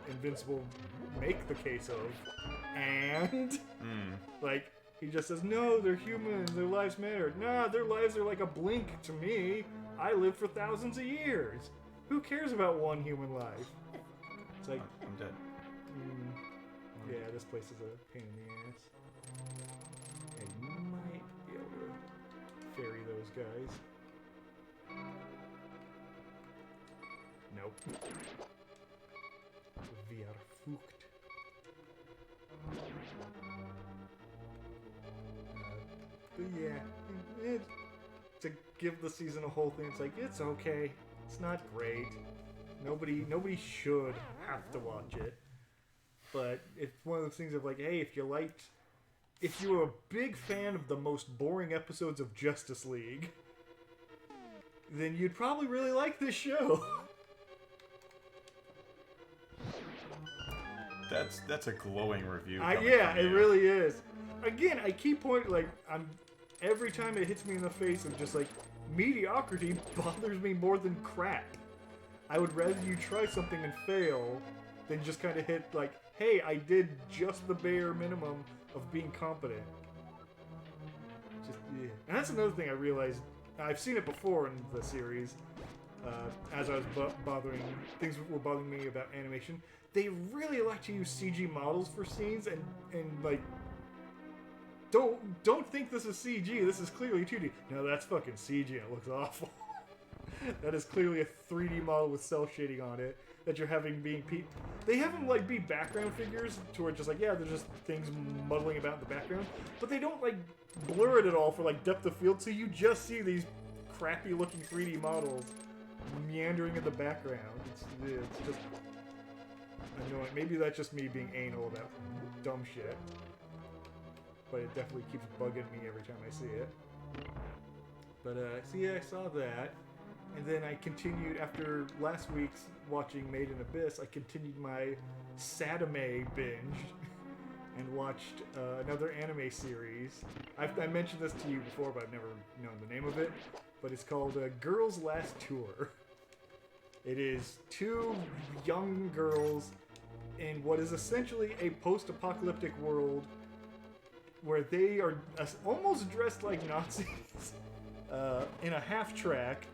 Invincible make the case of, and like, he just says, no, they're humans, their lives matter. Nah, their lives are like a blink to me. I live for thousands of years. Who cares about one human life? It's like, I'm dead. Yeah, this place is a pain in the ass. And you might be able to ferry those guys. Nope. Wir fucht. But yeah, to give the season a whole thing, it's like, it's okay. It's not great. Nobody should have to watch it. But it's one of those things of like, hey, if you were a big fan of the most boring episodes of Justice League, then you'd probably really like this show. That's a glowing review. Yeah, it really is. Again, I keep pointing, like, every time it hits me in the face of just like, mediocrity bothers me more than crap. I would rather you try something and fail than just kind of hit like, hey, I did just the bare minimum of being competent. Just, yeah. And that's another thing I realized. I've seen it before in the series. As I was things were bothering me about animation. They really like to use CG models for scenes, and like, don't think this is CG. This is clearly 2D. No, that's fucking CG. And it looks awful. That is clearly a 3D model with cell shading on it that you're having being they have them like be background figures to where just like, yeah, they're just things muddling about in the background, but they don't like blur it at all for like depth of field, so you just see these crappy looking 3D models meandering in the background. It's just annoying. Maybe that's just me being anal about dumb shit, but it definitely keeps bugging me every time I see it. But so yeah, I saw that, and then I continued after last week's watching Made in Abyss. I continued my Sadame binge and watched another anime series. I mentioned this to you before, but I've never known the name of it. But it's called Girls' Last Tour. It is two young girls in what is essentially a post-apocalyptic world where they are almost dressed like Nazis in a half-track,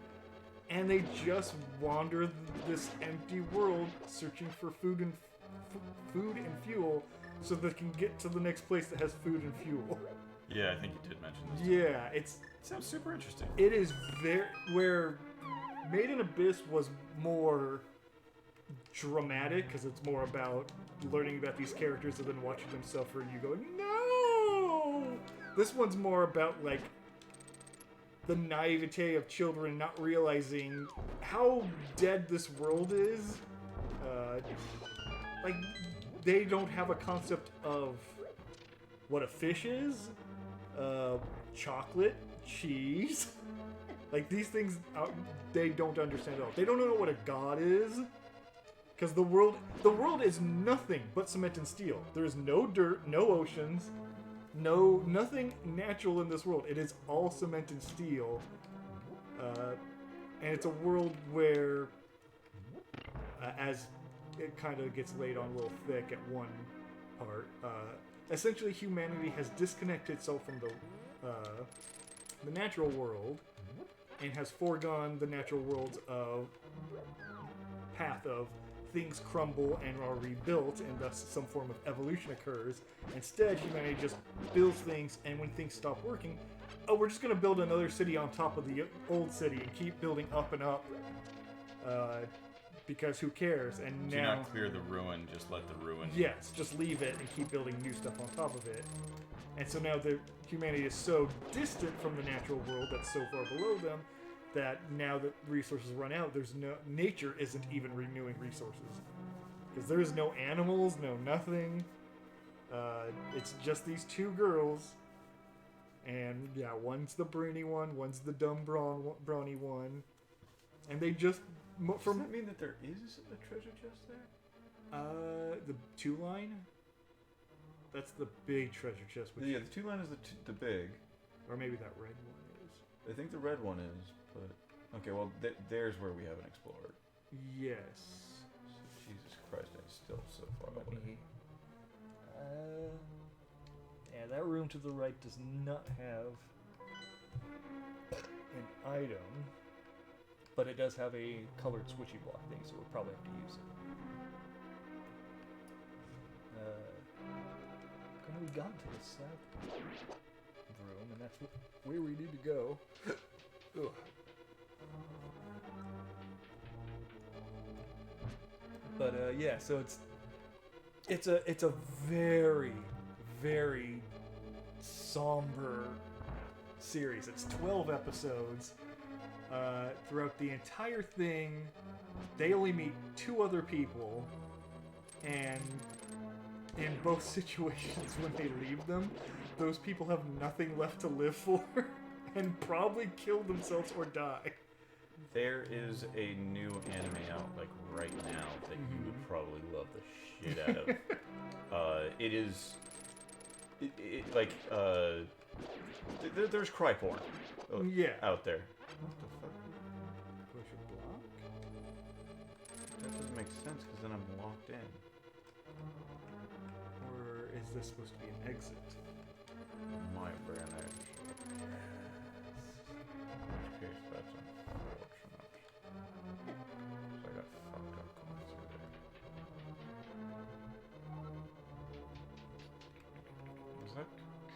and they just wander this empty world searching for food and fuel so they can get to the next place that has food and fuel. Yeah, I think you did mention this. Yeah, it sounds super interesting. It is very where Made in Abyss was more dramatic because it's more about learning about these characters and then watching them suffer and you go, no! This one's more about like the naivete of children not realizing how dead this world is. Like, they don't have a concept of what a fish is, chocolate, cheese. Like, these things, they don't understand at all. They don't know what a god is, because the world is nothing but cement and steel. There is no dirt, no oceans, nothing natural in this world. It is all cement and steel, and it's a world where, as it kind of gets laid on a little thick at one part, essentially humanity has disconnected itself from the natural world and has foregone the natural world's path of things crumble and are rebuilt, and thus some form of evolution occurs. Instead, humanity just builds things, and when things stop working, oh, we're just going to build another city on top of the old city and keep building up and up, because who cares? And Do now, not clear the ruin, just let the ruin... Yes, just leave it and keep building new stuff on top of it. And so now humanity is so distant from the natural world that's so far below them that now that resources run out, nature isn't even renewing resources. Because there is no animals, no nothing. It's just these two girls. And yeah, one's the brainy one, one's the dumb brawny one. And they just... Does that mean that there is a treasure chest there? The 2-line? That's the big treasure chest. Yeah, the 2-line is the big. Or maybe that red one is. I think the red one is, but... Okay, well, there's where we haven't explored. Yes. Jesus Christ, I'm still so far away. Yeah, that room to the right does not have an item, but it does have a colored switchy block thing, so we'll probably have to use it. We got to the south room, and that's where we need to go. Ugh. But yeah, so it's a very, very somber series. It's 12 episodes. Throughout the entire thing, they only meet 2 other people, and in both situations when they leave them, those people have nothing left to live for and probably kill themselves or die. There is a new anime out like right now that you would probably love the shit out of. It is there's cry porn out there. What the fuck? Push a block? That doesn't make sense because then I'm locked in. Or is this supposed to be an exit? My brain edge. In which case, that's unfortunate. So I got fucked up going through there.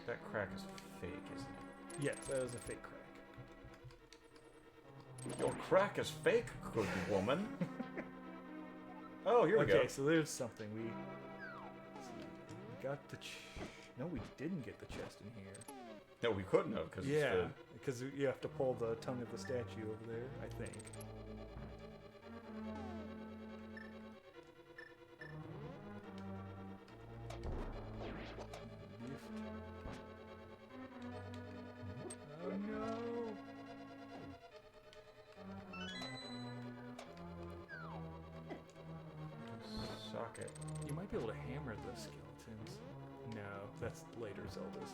That crack is fake, isn't it? Yes, that is a fake crack. You're crack is fake, good woman. Oh, here we go. Okay, so there's something. We got the... No, we didn't get the chest in here. No, we couldn't have, because Yeah, it's because you have to pull the tongue of the statue over there, I think. Oh no! socket. You might be able to hammer the skeletons. No, that's later Zelda's.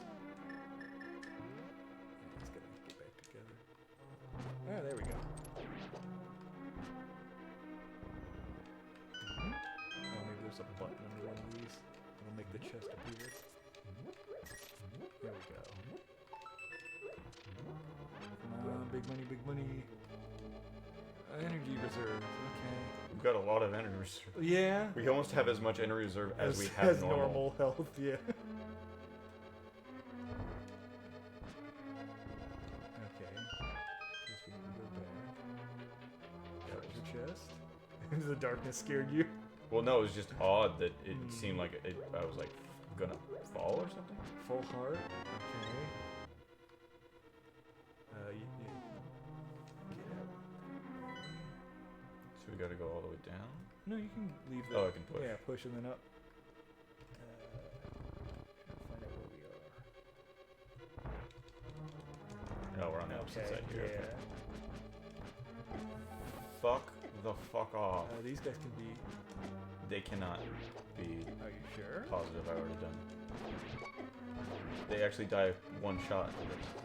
Let's get back together. Ah, there we go. Oh, maybe there's a button under one of these. It'll make the chest appear. There we go. Come on, big money, big money. Energy reserve. Okay. We've got a lot of energy reserve. Yeah. We almost have as much energy reserve as we have normal health. Yeah. Okay. Guess we can go back. That was your chest. The darkness scared you. Well, no, it was just odd that it seemed like I was like gonna fall or something. Full heart. Okay. So we gotta go all the way down? No, you can leave that. Oh, I can push. Yeah, push and then up. Trying to find out where we are. No, we're on the opposite side here. Yeah. Okay. Fuck the fuck off. These guys can be... They cannot be Are you sure? positive. I already done. They actually die one shot.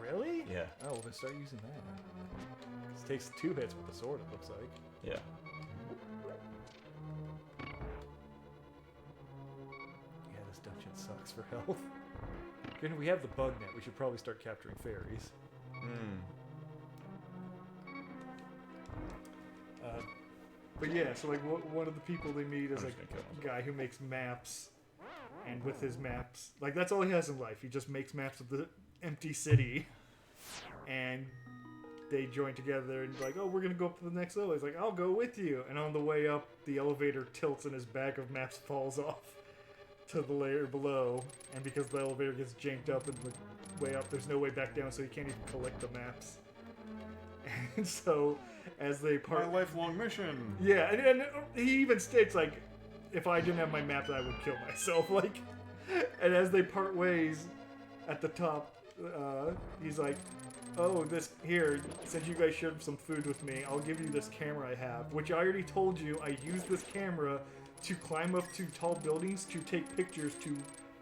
Really? Yeah. Oh, well then start using that. This takes 2 hits with the sword, it looks like. Yeah. Yeah, this dungeon sucks for health. Given we have the bug net, we should probably start capturing fairies. But yeah, so like one of the people they meet is like a guy who makes maps, and with his maps, like that's all he has in life. He just makes maps of the empty city, and they join together and like, oh, we're gonna go up to the next level. He's like, I'll go with you. And on the way up, the elevator tilts and his bag of maps falls off to the layer below. And because the elevator gets janked up and the way up, there's no way back down, so he can't even collect the maps. And so, as they part, My lifelong mission. yeah, and he even states like, if I didn't have my maps, I would kill myself. Like, and as they part ways, at the top, he's like, oh, this here, since you guys shared some food with me, I'll give you this camera I have, which I already told you I use this camera to climb up to tall buildings to take pictures to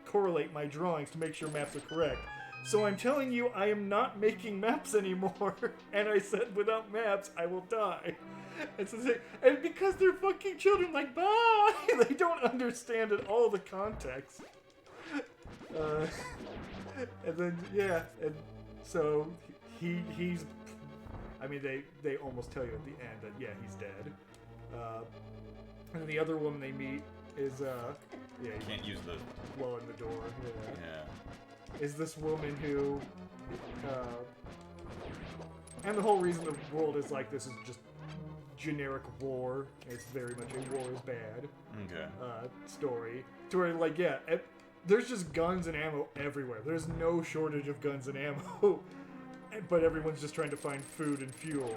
correlate my drawings to make sure maps are correct. So I'm telling you, I am not making maps anymore. And I said, without maps, I will die. And because they're fucking children, like, bye! They don't understand at all the context. And then, yeah, and so he's, I mean, they almost tell you at the end that, yeah, he's dead. And the other woman they meet is, yeah, You can't use the... blowing the door, Yeah. is this woman who, and the whole reason the world is like this is just generic war. It's very much a war is bad Okay. story. To where, like, yeah, there's just guns and ammo everywhere. There's no shortage of guns and ammo, but everyone's just trying to find food and fuel.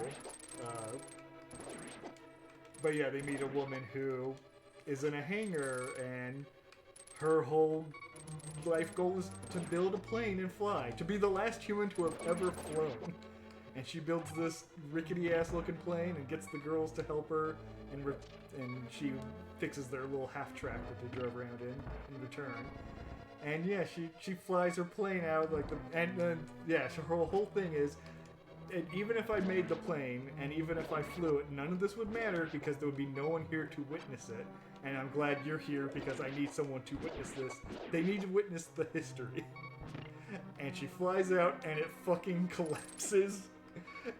But yeah, they meet a woman who is in a hangar, and her whole life goal is to build a plane and fly, to be the last human to have ever flown. And she builds this rickety-ass looking plane and gets the girls to help her, and she fixes their little half-track that they drove around in return. And yeah, she flies her plane out like and then yeah, so her whole thing is, and even if I made the plane and even if I flew it, none of this would matter because there would be no one here to witness it. And I'm glad you're here because I need someone to witness this. They need to witness the history. And she flies out and it fucking collapses.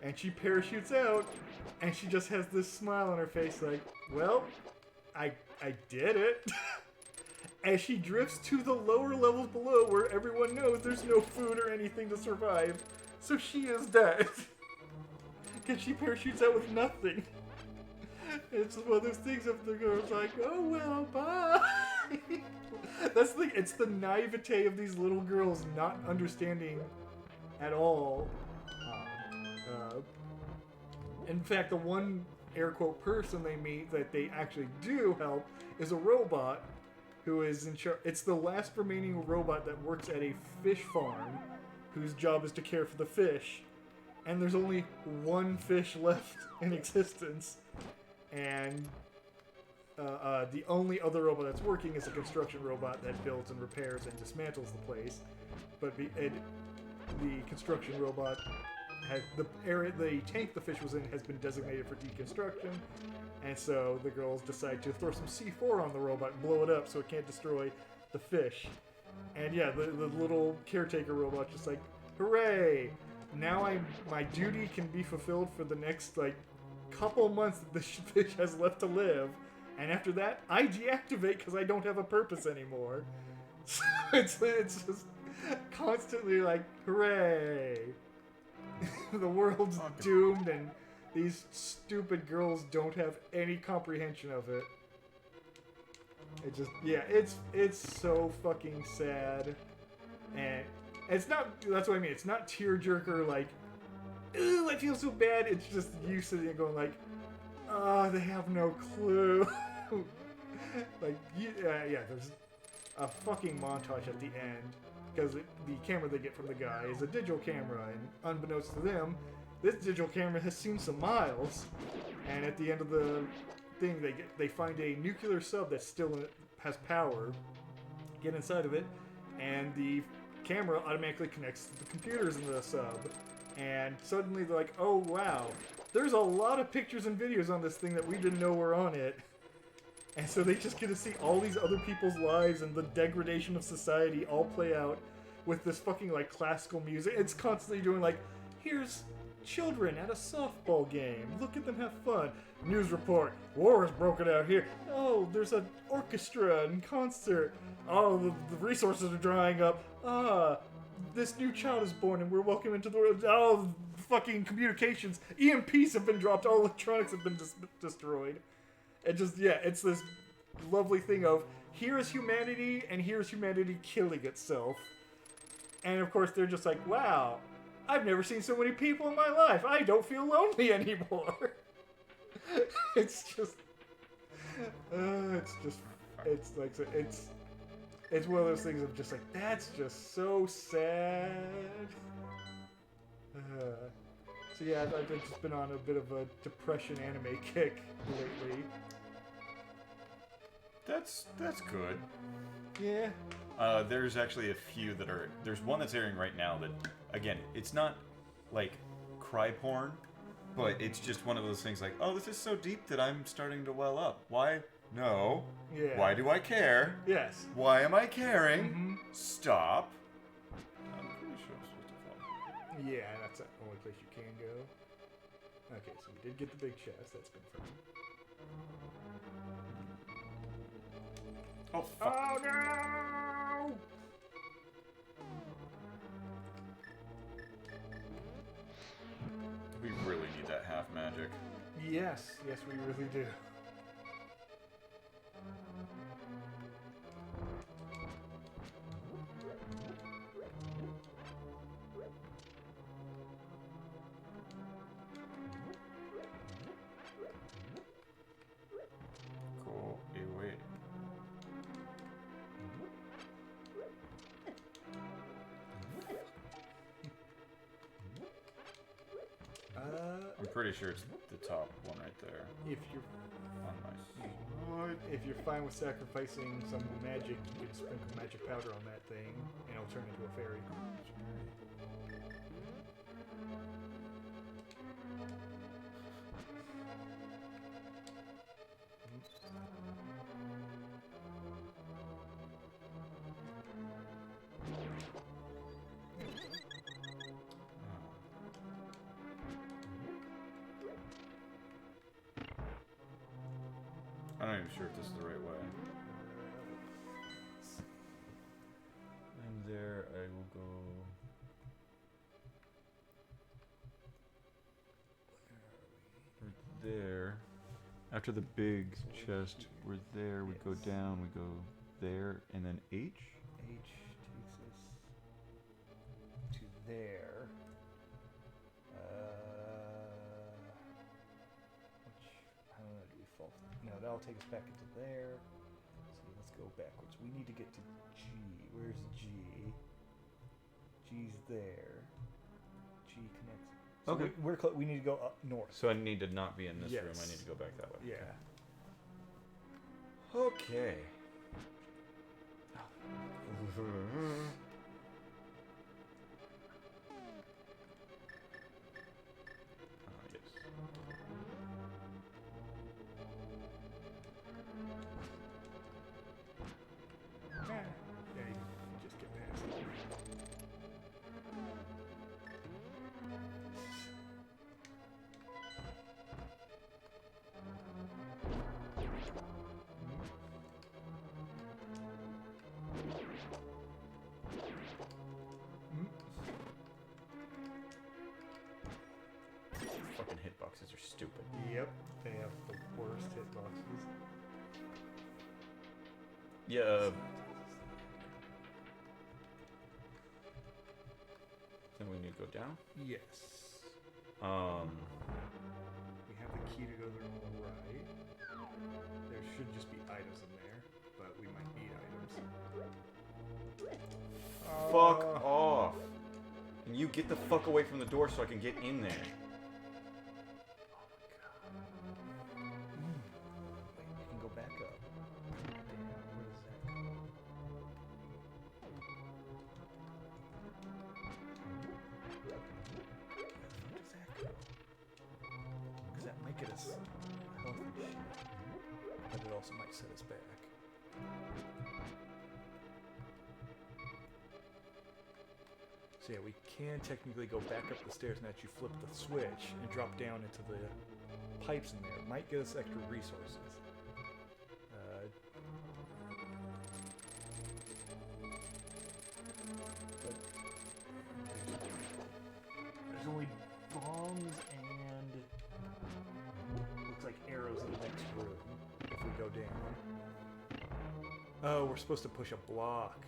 And she parachutes out and she just has this smile on her face like, well, I did it. As she drifts to the lower levels below where everyone knows there's no food or anything to survive. So she is dead. because she parachutes out with nothing. It's one of those things of the girl's like, oh well, bye. That's the thing. It's the naivete of these little girls not understanding at all. In fact, the one air quote person they meet that they actually do help is a robot who is in charge. It's the last remaining robot that works at a fish farm, whose job is to care for the fish. And there's only one fish left in existence. And the only other robot that's working is a construction robot that builds and repairs and dismantles the place. But the construction robot the tank the fish was in has been designated for deconstruction, and so the girls decide to throw some C4 on the robot and blow it up so it can't destroy the fish. And yeah, the little caretaker robot's just like, hooray! Now my duty can be fulfilled for the next couple months that this fish has left to live, and after that I deactivate because I don't have a purpose anymore. So it's just constantly like, hooray! The world's doomed, and these stupid girls don't have any comprehension of it. It just, yeah, it's so fucking sad, and it's not. That's what I mean. It's not tearjerker like, ooh, I feel so bad. It's just you sitting there going like, oh, they have no clue. Yeah. There's a fucking montage at the end. Because the camera they get from the guy is a digital camera, and unbeknownst to them, this digital camera has seen some miles. And at the end of the thing, they find a nuclear sub that still has power. Get inside of it, and the camera automatically connects to the computers in the sub. And suddenly they're like, oh wow, there's a lot of pictures and videos on this thing that we didn't know were on it. And so they just get to see all these other people's lives and the degradation of society all play out with this fucking classical music. It's constantly doing here's children at a softball game. Look at them have fun. News report. War has broken out here. Oh, there's an orchestra and concert. Oh, the resources are drying up. This new child is born and we're welcome into the world. Oh, fucking communications. EMPs have been dropped. All electronics have been destroyed. It just, yeah, it's this lovely thing of, here is humanity, and here's humanity killing itself. And of course, they're just like, wow, I've never seen so many people in my life. I don't feel lonely anymore. It's one of those things of just like, that's just so sad. So yeah, I've just been on a bit of a depression anime kick lately. That's good. Yeah. There's actually a few that are. There's one that's airing right now that, again, it's not like cry porn, but it's just one of those things like, oh, this is so deep that I'm starting to well up. Why? No. Yeah. Why do I care? Yes. Why am I caring? Mm-hmm. Stop. I'm pretty sure I'm supposed to follow. Yeah, that's the only place you can go. Okay, so we did get the big chest. That's confirmed. Oh, fuck. Oh no! We really need that half magic. Yes, we really do. Go away. I'm pretty sure it's the top one right there. If you're On my if you're fine with sacrificing some magic, you can sprinkle magic powder on that thing, and it'll turn into a fairy. I'm not even sure if this is the right way. And there I will go. there. After the big chest, we're there. We go down. We go there, and then H. H takes us to there. Which, I don't know, do we fall? No, that'll take us back into there. See, let's go backwards. We need to get to G. Where's G? G's there. G connects. So Okay. we need to go up north. So I need to not be in this room. I Yes. need to go back that way. Yeah. Okay. Yes. Yeah, you just get past it. Fucking hitboxes are stupid. Yep, they have the worst hitboxes. Yeah. Then we need to go down. Yes. We have the key to go there on the right. There should just be items in there, but we might need items. Fuck off. And you get the fuck away from the door so I can get in there. Wait, we can go back up. Damn, where does that go? Where does that go? Because that might get us health and shit. But it also might set us back. So yeah, we can technically go back up the stairs and actually flip the switch and drop down into the pipes in there. Might get us extra resources. But there's only bombs and looks like arrows in the next room if we go down. Oh, we're supposed to push a block.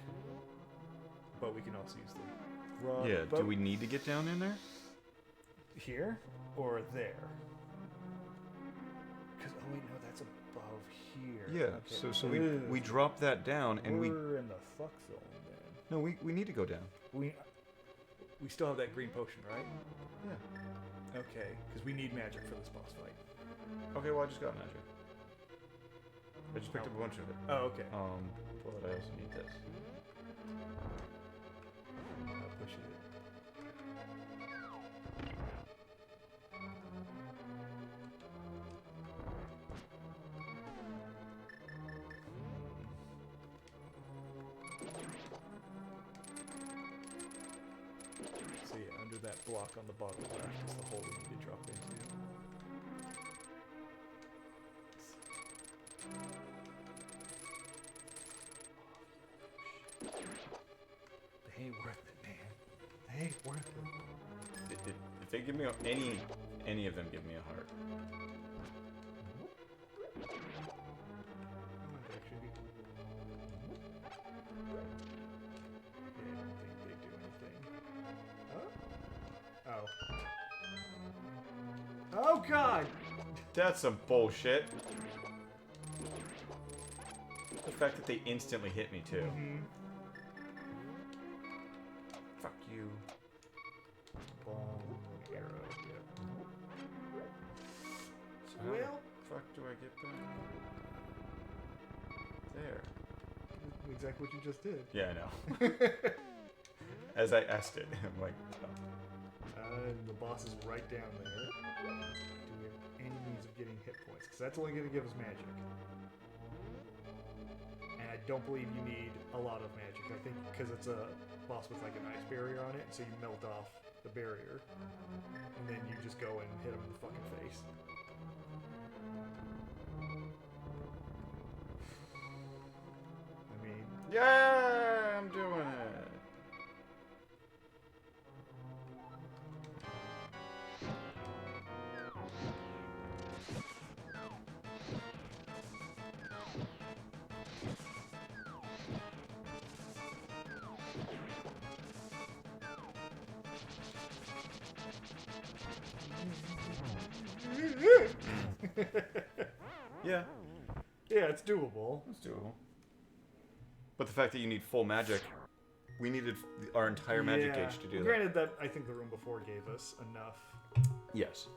But we can also use the rod. Yeah, But do we need to get down in there? here or there? Because oh wait, no, that's above here. Yeah, Okay. so we drop that down and we're in the fuck zone then. No, we need to go down. We still have that green potion, right? Yeah. Okay, because we need magic for this boss fight. Okay, well I just got magic. I just picked up a bunch of it. Oh, okay. But I also need this. Push it. So yeah, under that block on the bottom left is the hole we need to drop into. They ain't worth it, man. They ain't worth it. If they give me any of them give me a heart. Might actually be- Yeah, I don't think they do anything. Huh? Oh. Oh god! That's some bullshit. The fact that they instantly hit me too. Mm-hmm. Fuck you. Bomb, arrow, yeah. So how the fuck do I get back? There. Exactly what you just did. Yeah, I know. As I asked it, I'm like, oh. And the boss is right down there. Do we have any means of getting hit points? Because that's only going to give us magic. And I don't believe you need a lot of magic. I think because it's a boss with like an ice barrier on it, so you melt off the barrier. And then you just go and hit him in the fucking face. I mean, Yeah, I'm doing it. Yeah. Yeah, it's doable. It's doable. But the fact that you need full magic, we needed our entire magic gauge to do that. Granted that I think the room before gave us enough. Yes.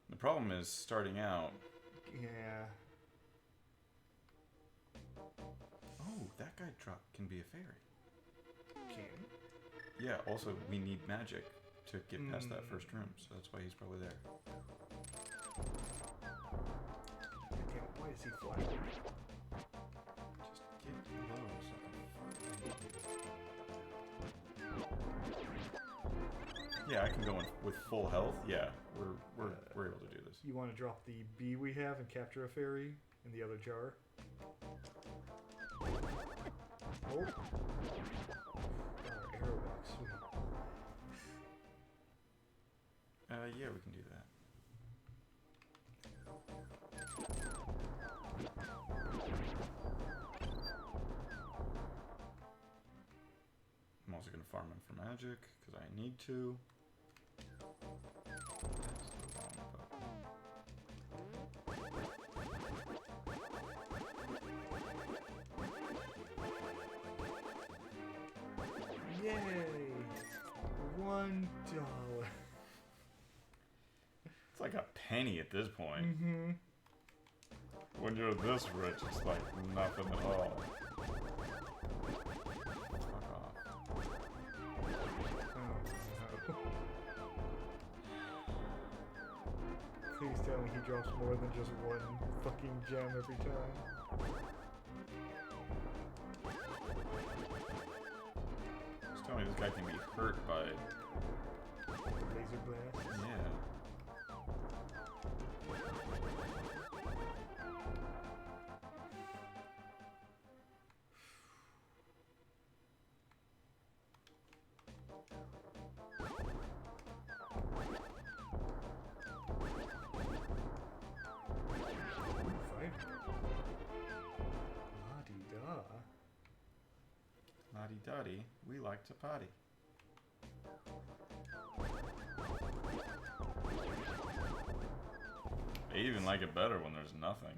The problem is starting out. Yeah. Oh, that guy can be a fairy. Can. Yeah, also we need magic to get past that first room, so that's why he's probably there. Damn, why is he flat? Just get low so yeah, I can go in with full health. Yeah, we're able to do this. You want to drop the bee we have and capture a fairy in the other jar? Oh. Arrow back, sweet. Yeah, we can do that. I'm also gonna farm him for magic because I need to. That's the wrong button. Yay! $1. It's like a penny at this point. Mm-hmm. When you're this rich, it's like nothing at all. Fuck off. Oh, no. Please tell me he drops more than just one fucking gem every time. Just tell me this guy can be hurt by... Laser blast. Yeah. La-di-da. La-di-da-di, we like to party. They even like it better when there's nothing.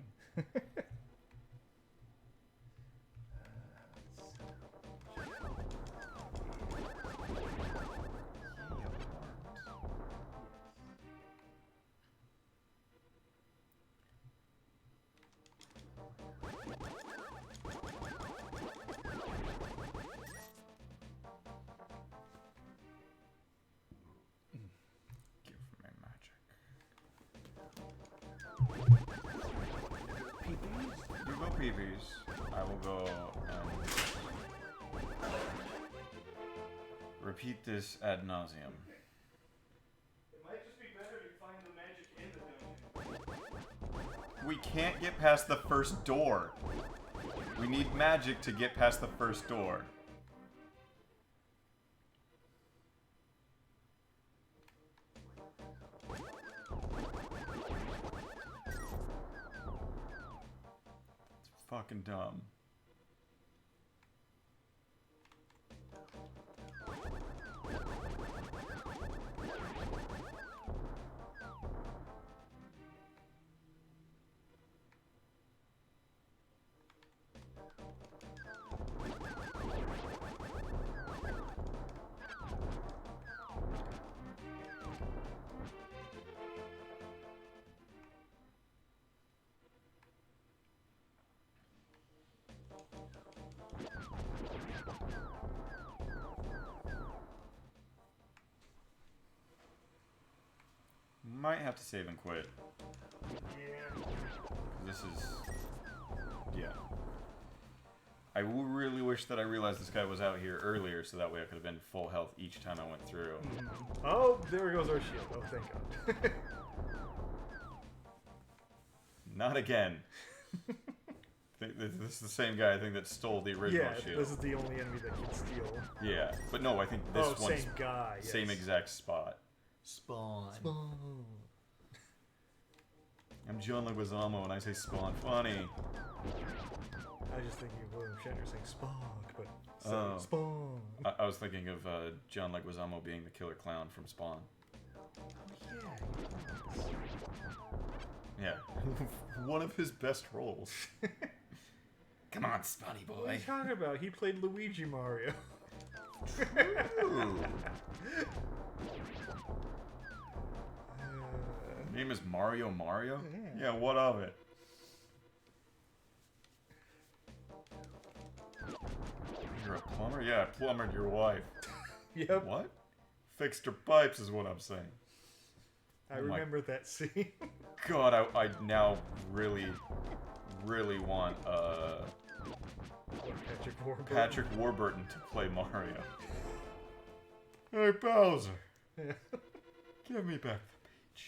Give me magic. You go peepees. I will go and repeat this ad nauseum. It might just be better to find the magic in the dungeon. We can't get past the first door. We need magic to get past the first door. It's fucking dumb. Might have to save and quit. Yeah. This is... yeah. I really wish that I realized this guy was out here earlier so that way I could have been full health each time I went through. Oh, there goes our shield. Oh, thank God. Not again. This is the same guy, I think, that stole the original Yeah, shield. this is the only enemy that can steal. Yeah, but no, I think this one's same guy. Yes. same exact spot. Spawn. I'm John Leguizamo and I say spawn funny. I was just thinking of William Shatner saying Spock, but Oh. Spawn. I was thinking of John Leguizamo being the killer clown from Spawn. Yeah. One of his best roles. Come on, Spotty What are boy. you talking about? He played Luigi Mario. Ooh. Name is Mario Mario? Yeah. Yeah, what of it? You're a plumber? Yeah, I plumbered your wife. Yep. What? Fixed her pipes is what I'm saying. I remember that scene. God, I now really want Patrick Warburton. Patrick Warburton to play Mario. Hey, Bowser. Yeah. Give me back the peach.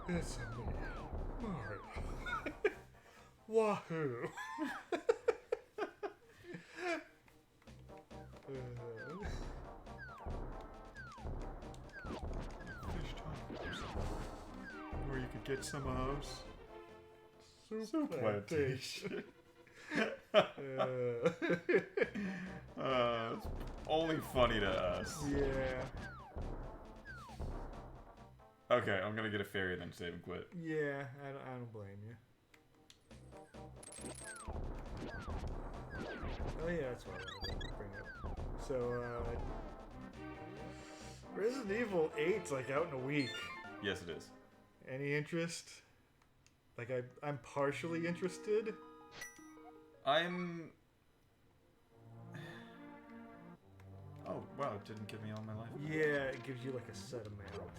It's Mario. Wahoo! Fish tacos. Where you could get some of those. Soup plantation. It's only funny to us. Yeah. Okay, I'm gonna get a fairy then save and quit. Yeah, I don't blame you. Oh yeah, that's what I wanted to bring up. So, Resident Evil 8's like out in a week. Yes, it is. Any interest? Like I'm partially interested. I'm... Oh, wow, it didn't give me all my life. Yeah, it gives you like a set amount.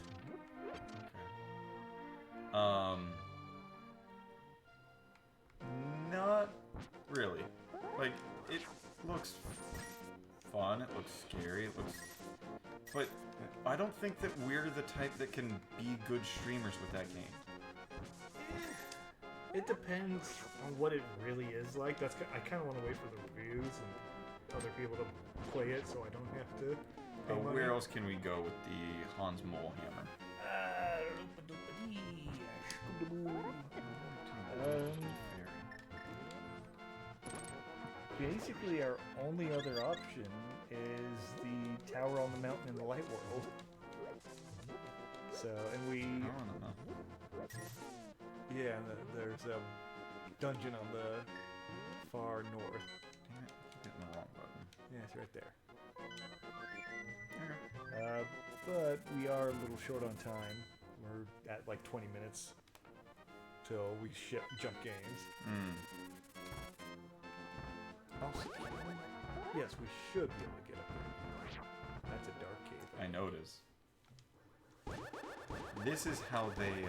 Okay. Not really. Like, it looks fun, it looks scary, it looks... But I don't think that we're the type that can be good streamers with that game. It depends on what it really is like. I kind of want to wait for the reviews and other people to play it, so I don't have to. Pay money. Where else can we go with the Hans Mole hammer? Basically, our only other option is the tower on the mountain in the light world. So, and we... I don't know. Yeah, there's a dungeon on the far north. Damn it, I'm hitting the wrong button. Yeah, it's right there. Okay. But we are a little short on time. We're at like 20 minutes till we jump games. Also, yes, we should be able to get up there. That's a dark cave. I know it is. This is how they,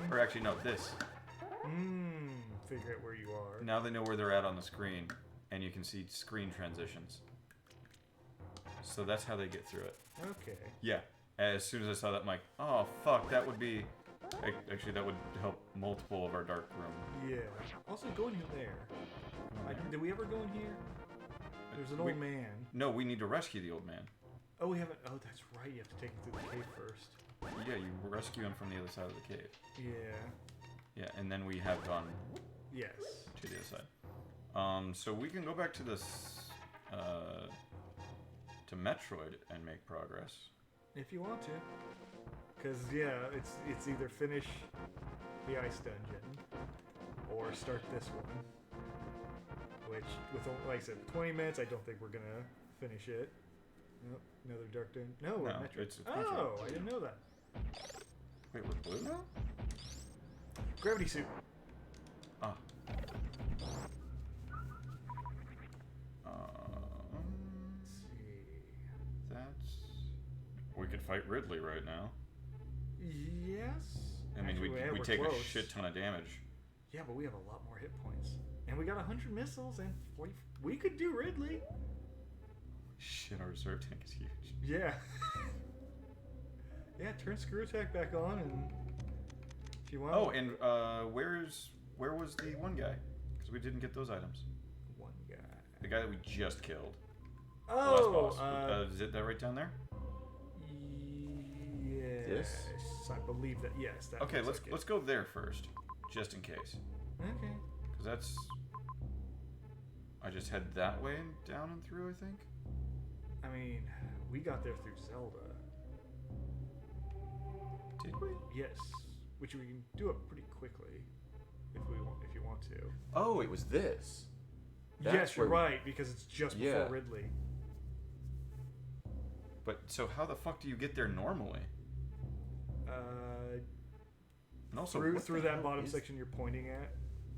or actually, no, this. Figure out where you are. Now they know where they're at on the screen, and you can see screen transitions. So that's how they get through it. Okay. Yeah. As soon as I saw that, I'm like, oh, fuck, that would be... Actually, that would help multiple of our dark room. Yeah. Also, go in there. Did we ever go in here? There's an old man. No, we need to rescue the old man. Oh, we haven't... Oh, that's right. You have to take him through the cave first. Yeah, you rescue him from the other side of the cave. Yeah. Yeah, and then we have gone Yes. to the other side. So we can go back to this... to Metroid and make progress. If you want to. Because, yeah, it's either finish the ice dungeon or start this one. Which, with, like I said, 20 minutes, I don't think we're going to finish it. Nope, another dark dungeon. No, we're Metroid. It's Metroid. Oh, I didn't know that. Wait, we're blue now? Gravity suit. Ah. Let's see. That's... We could fight Ridley right now. Yes. I mean, Actually, we we're take close. a shit ton of damage. Yeah, but we have a lot more hit points. And we got 100 missiles, and we could do Ridley. Shit, our reserve tank is huge. Yeah. Yeah, turn screw attack back on, and if you want. Oh, and where was the one guy? Because we didn't get those items. One guy. The guy that we just killed. Oh, The last boss. Is it that right down there? Yes. This? I believe that. Yes. That Okay, looks let's go there first, just in case. Okay. Because that's... I just head that way and down and through, I think. I mean, we got there through Zelda. Did we? Yes, which we can do it pretty quickly if you want to. Oh, it was this. Yes, you're right, because it's just before Ridley. But so how the fuck do you get there normally? And also, through that bottom section you're pointing at.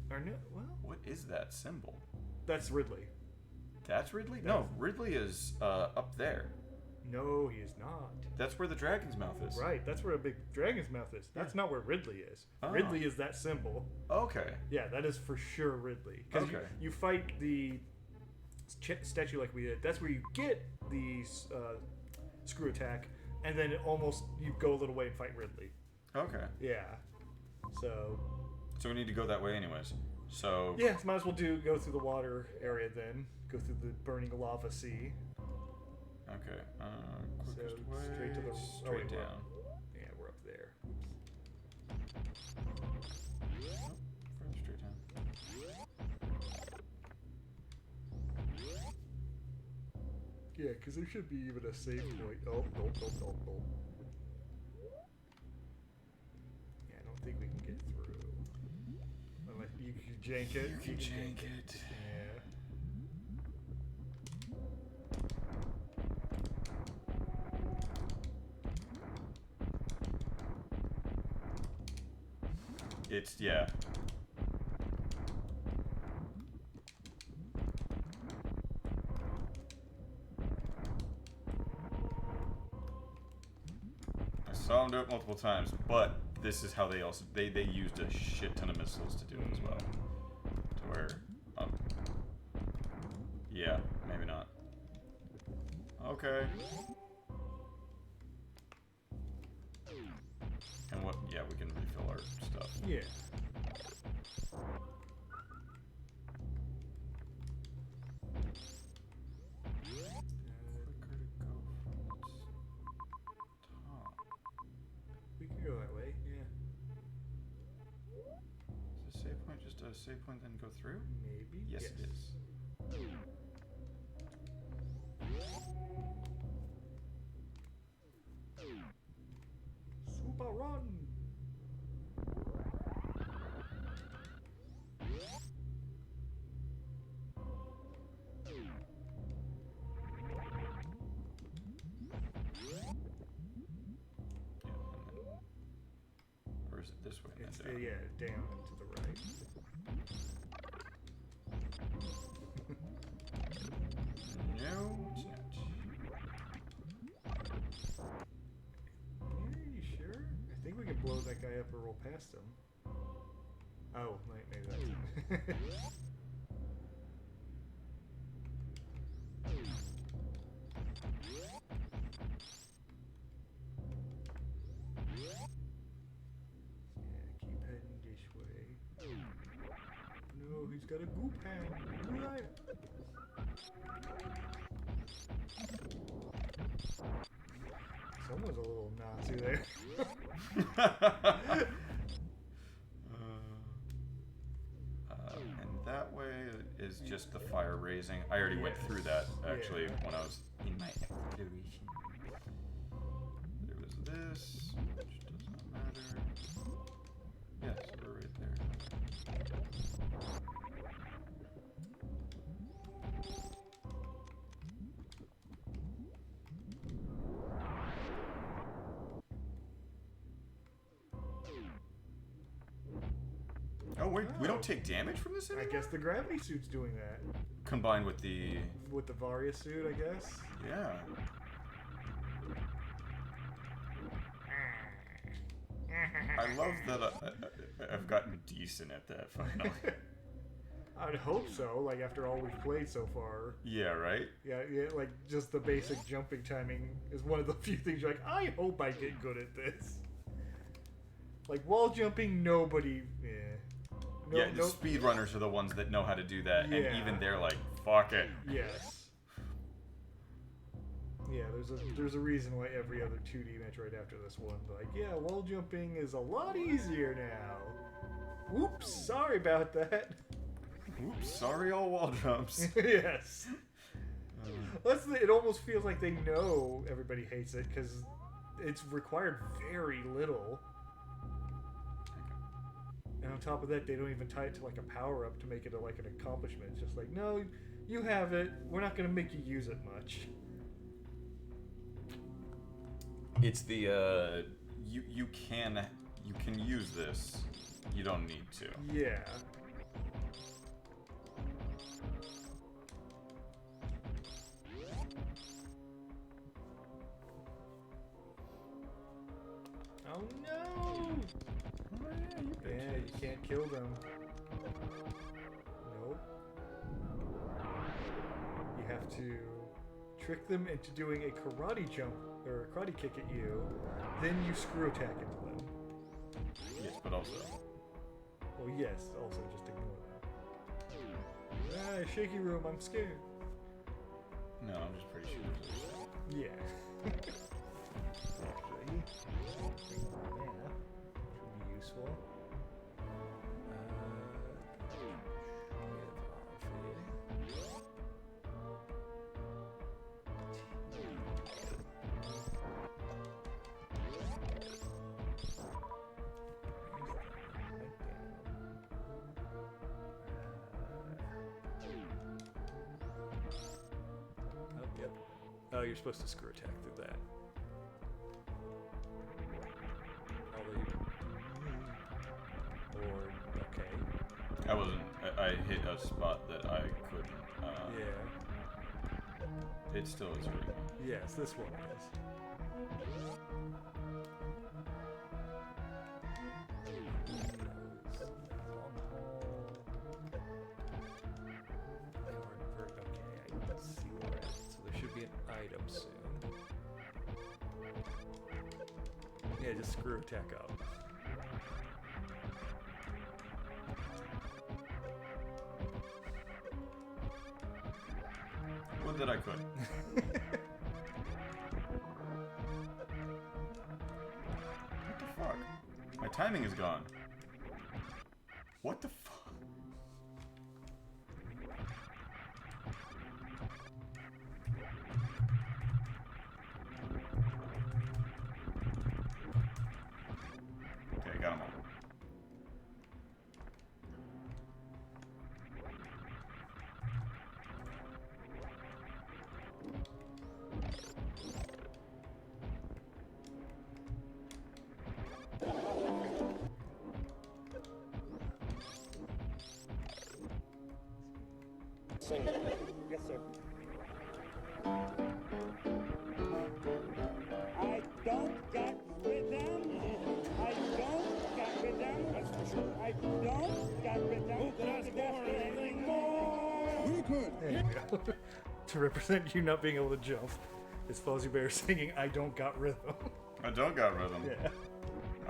Or no, well, what is that symbol? That's Ridley. That's Ridley? No, Ridley is up there. No, he is not. That's where the dragon's mouth is. Right, that's where a big dragon's mouth is. That's not where Ridley is. Oh. Ridley is that symbol. Okay. Yeah, that is for sure Ridley. Because you fight the statue like we did. That's where you get the screw attack, and then you go a little way and fight Ridley. Okay. Yeah. So we need to go that way anyways. So might as well go through the water area then. Go through the burning lava sea. Okay. Quickest So way, straight to the straight down. Yeah, we're up there. Further straight down. Yeah, because there should be even a save point. Oh, no. Yeah, I don't think we can get through. Unless you can jank it. You can jank it. Yeah. Yeah. I saw him do it multiple times, but this is how they used a shit ton of missiles to do it as well. To where, yeah, maybe not. Okay. And what? Yeah, we can refill our stuff. Yeah. Quicker to go from top. We can go that way, yeah. Is the save point just a save point then go through? Maybe? Yes, it is. Super run! Or is it this way? It's Down? down and to the right. No, it's not. Are you sure? I think we can blow that guy up or roll past him. Oh, maybe that's it. Keep heading this way. No, he's got a goop hand. Right. Someone's a little Nazi there. And that way is just the fire raising. I already went through that actually when I was in my exploration. There was this, which does not matter. Yes, we're right there. Oh wait, we don't take damage from this anymore? I guess the gravity suit's doing that. Combined with the... With the Varia suit, I guess? Yeah. I love that I've gotten decent at that finally. I'd hope so, like after all we've played so far. Yeah, right? Yeah, like just the basic jumping timing is one of the few things you're like, I hope I get good at this. Like wall jumping, nobody... Yeah. The speedrunners are the ones that know how to do that, and even they're like, fuck it. Yes. Yeah, there's a reason why every other 2D Metroid after this one, like, yeah, wall jumping is a lot easier now. Whoops, sorry about that. Oops, sorry all wall jumps. Yes. It almost feels like they know everybody hates it because it's required very little. And on top of that, they don't even tie it to like a power up to make it like an accomplishment. It's just like, no, you have it. We're not going to make you use it much. It's the you can use this. You don't need to. Yeah. Oh no! Yeah, you can't kill them. Nope. You have to trick them into doing a karate jump or a karate kick at you, then you screw attack into them. Yes, but also. Well, yes, also just ignore them. Ah, shaky room, I'm scared. No, I'm just pretty sure. Yeah. Actually, mana should be useful. Oh, you're supposed to screw attack through that. Or, okay. I wasn't. I hit a spot that I couldn't. Yeah. It still is hurting. Yes, this one is. Item soon. Yeah, just screw attack up. Would that I could. What the fuck? My timing is gone. What the fuck? Okay, got him all. Yes, sir. I don't got rhythm. I don't got rhythm. That's for sure. I don't got rhythm. Who could ask for anything more? Who could? There you go. To represent you not being able to jump, it's Fuzzy Bear singing "I Don't Got Rhythm." I don't got rhythm. Yeah.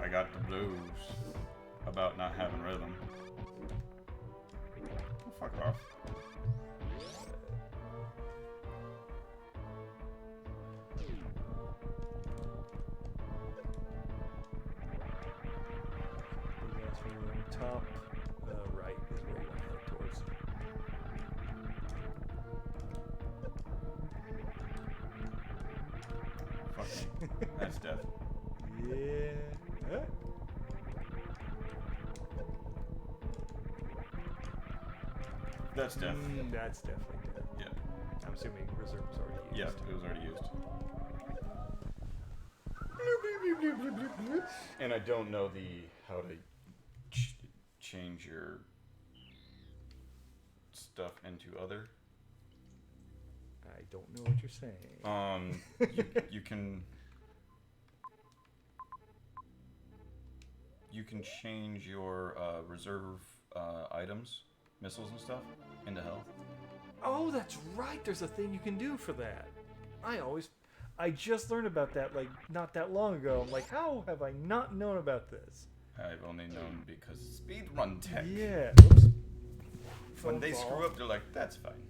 I got the blues about not having rhythm. Oh, fuck off. Yes, when you're on top right is where you want to head towards. Fuck me. That's death. Yeah. Huh? That's death. That's definitely death. Yeah. I'm assuming reserve was already used. Yeah, it was already used. And I don't know how to change your stuff into other. I don't know what you're saying. You can change your reserve items, missiles and stuff, into health. Oh, that's right. There's a thing you can do for that. I just learned about that like not that long ago. I'm like, how have I not known about this? I've only known because speedrun tech. Yeah. Oops. When they Phone screw fall. up, they're like, that's fine.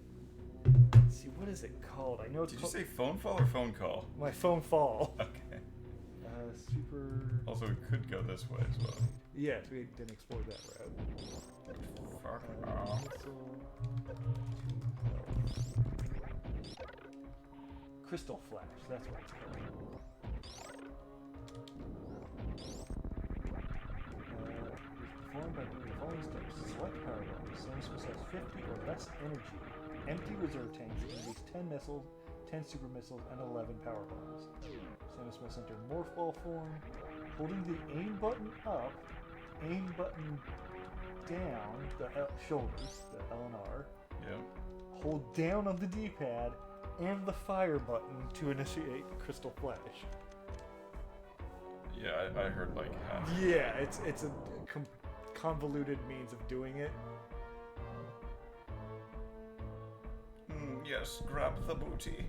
Let's see, what is it called? I know it's Did you called... say phone fall or phone call? My phone fall. Okay. Super... Also, we could go this way as well. Yes, we didn't explore that route. Fuck off. Missile, Crystal Flash, that's what it's called. It's performed by doing the following steps. Select power bombs. Samus has 50 or less energy. Empty reserve tanks and release 10 missiles, 10 super missiles, and 11 power bombs. Samus must enter morph ball form, holding the aim button up, aim button down, the shoulders, the L and R. Yep. Hold down on the D-pad and the fire button to initiate Crystal Flash. Yeah, I heard like half. Yeah, it's a convoluted means of doing it. Yes, grab the booty.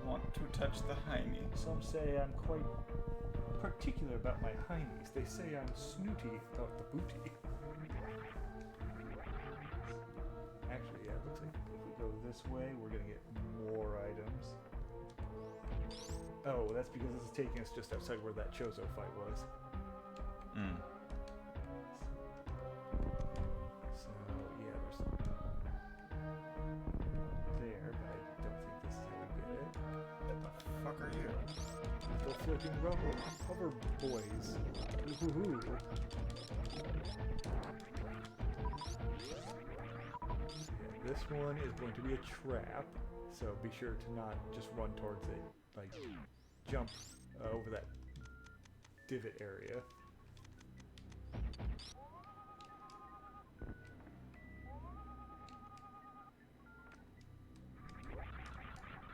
Want to touch the hiney. Some say I'm quite particular about my heinies. They say I'm snooty about the booty. Actually, yeah, it looks like if we go this way, we're gonna get more items. Oh, that's because this is taking us just outside where that Chozo fight was. So, yeah, there's there, but I don't think this is how we get it. What the fuck are you? Little flipping rubber hover boys. Woohoo! Yeah, this one is going to be a trap, so be sure to not just run towards it. Like, jump over that divot area.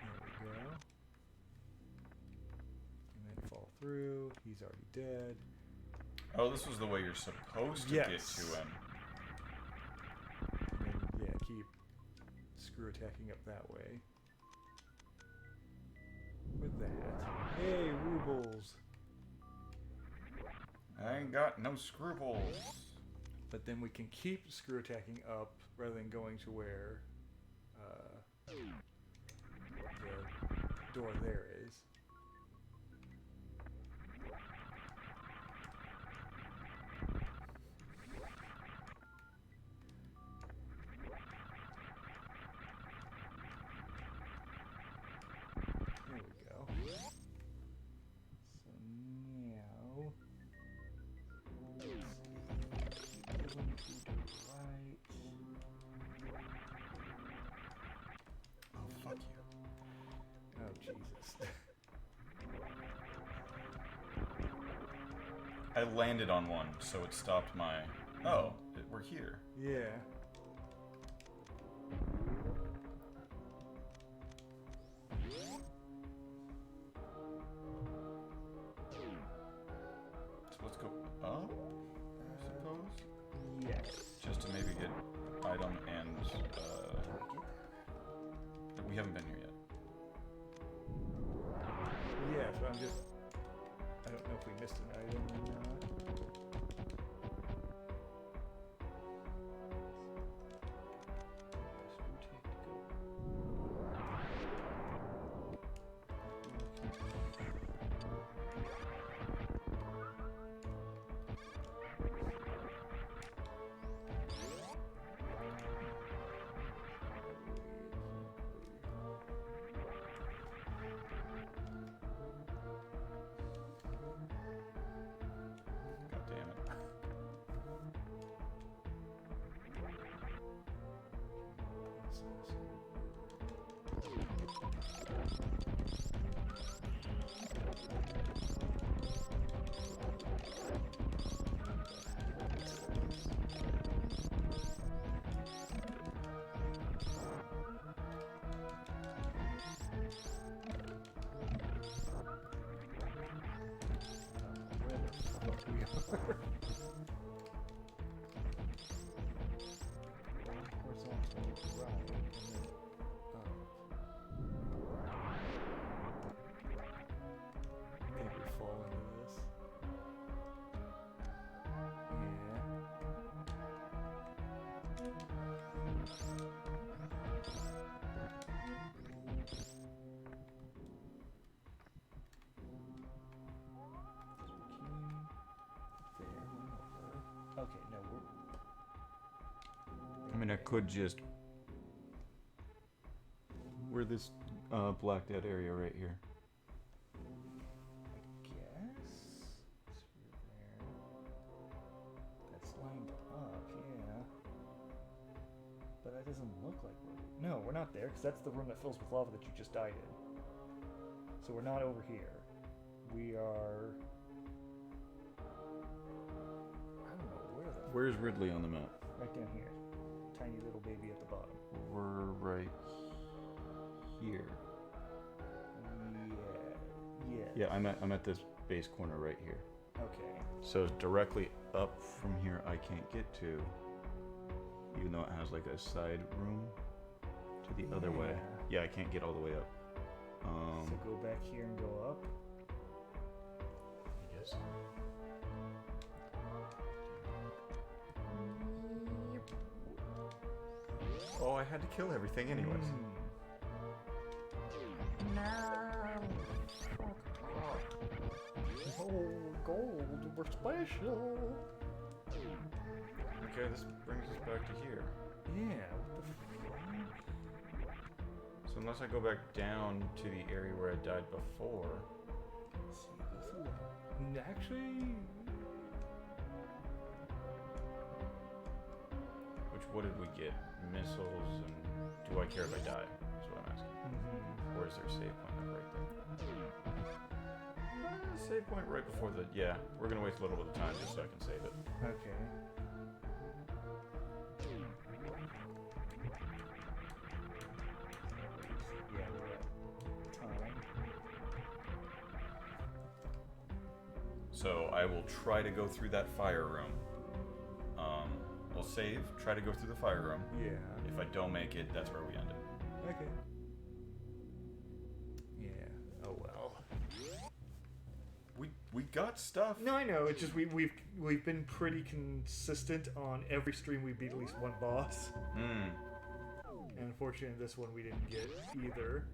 There we go. And then fall through. He's already dead. Oh, this was the way you're supposed to Yes. get to him. And then, yeah, keep screw attacking up that way. With that. Hey, rubles! I ain't got no scruples. But then we can keep screw attacking up rather than going to where the door there is. There we go. So now, let's see. Going to the right. Oh, fuck you. Oh, Jesus. I landed on one, so it stopped my... Oh, we're here. Yeah. So let's go up, I suppose? Yes. Just to maybe get item and, we haven't been here yet. Yeah, so I'm just... I don't know if we missed an item or not. God damn it. Where the fuck we are. Of course, I'm going to right and then up. I think we fall into this. Yeah. Okay, no, we're... I mean, I could just this blacked out area right here. I guess it's there. That's lined up, yeah. But that doesn't look like we're... No, we're not there, because that's the room that fills with lava that you just died in. So we're not over here. We are... I don't know where the... Where's Ridley on the map? Right down here. Tiny little baby at the bottom. We're right here. Yeah. Yeah, I'm at this base corner right here. Okay. So directly up from here I can't get to, even though it has like a side room to the other way. Yeah, I can't get all the way up. So go back here and go up. I guess. Oh, I had to kill everything anyways. Oh, gold, we're special. Okay, this brings us back to here. Yeah, So unless I go back down to the area where I died before. actually, What did we get? Missiles, and do I care if I die? That's what I'm asking. Or is there a save point right there? Save point right before the... Yeah, we're going to waste a little bit of time just so I can save it. okay. Yeah, we're at time. So I will try to go through that fire room. We'll save, try to go through the fire room. Yeah. If I don't make it, that's where we end it. Okay. Yeah. Oh well. We got stuff. No, I know. It's just we've been pretty consistent on every stream. We beat at least one boss. Hmm. And unfortunately, this one we didn't get either.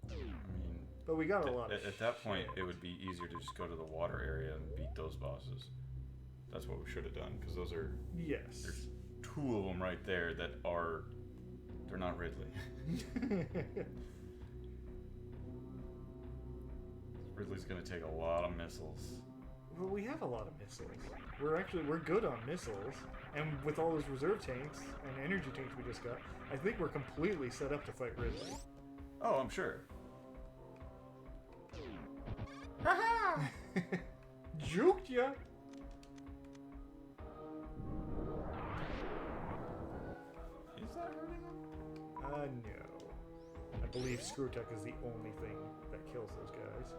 I mean, But we got a lot. At that point, it would be easier to just go to the water area and beat those bosses. That's what we should have done, because those are... Yes. There's two of them right there that are... They're not Ridley. Ridley's gonna take a lot of missiles. Well, we have a lot of missiles. We're good on missiles, and with all those reserve tanks and energy tanks we just got, I think we're completely set up to fight Ridley. Oh, I'm sure. Haha! Juked ya! Is that hurting him? No. I believe Screwtech is the only thing that kills those guys.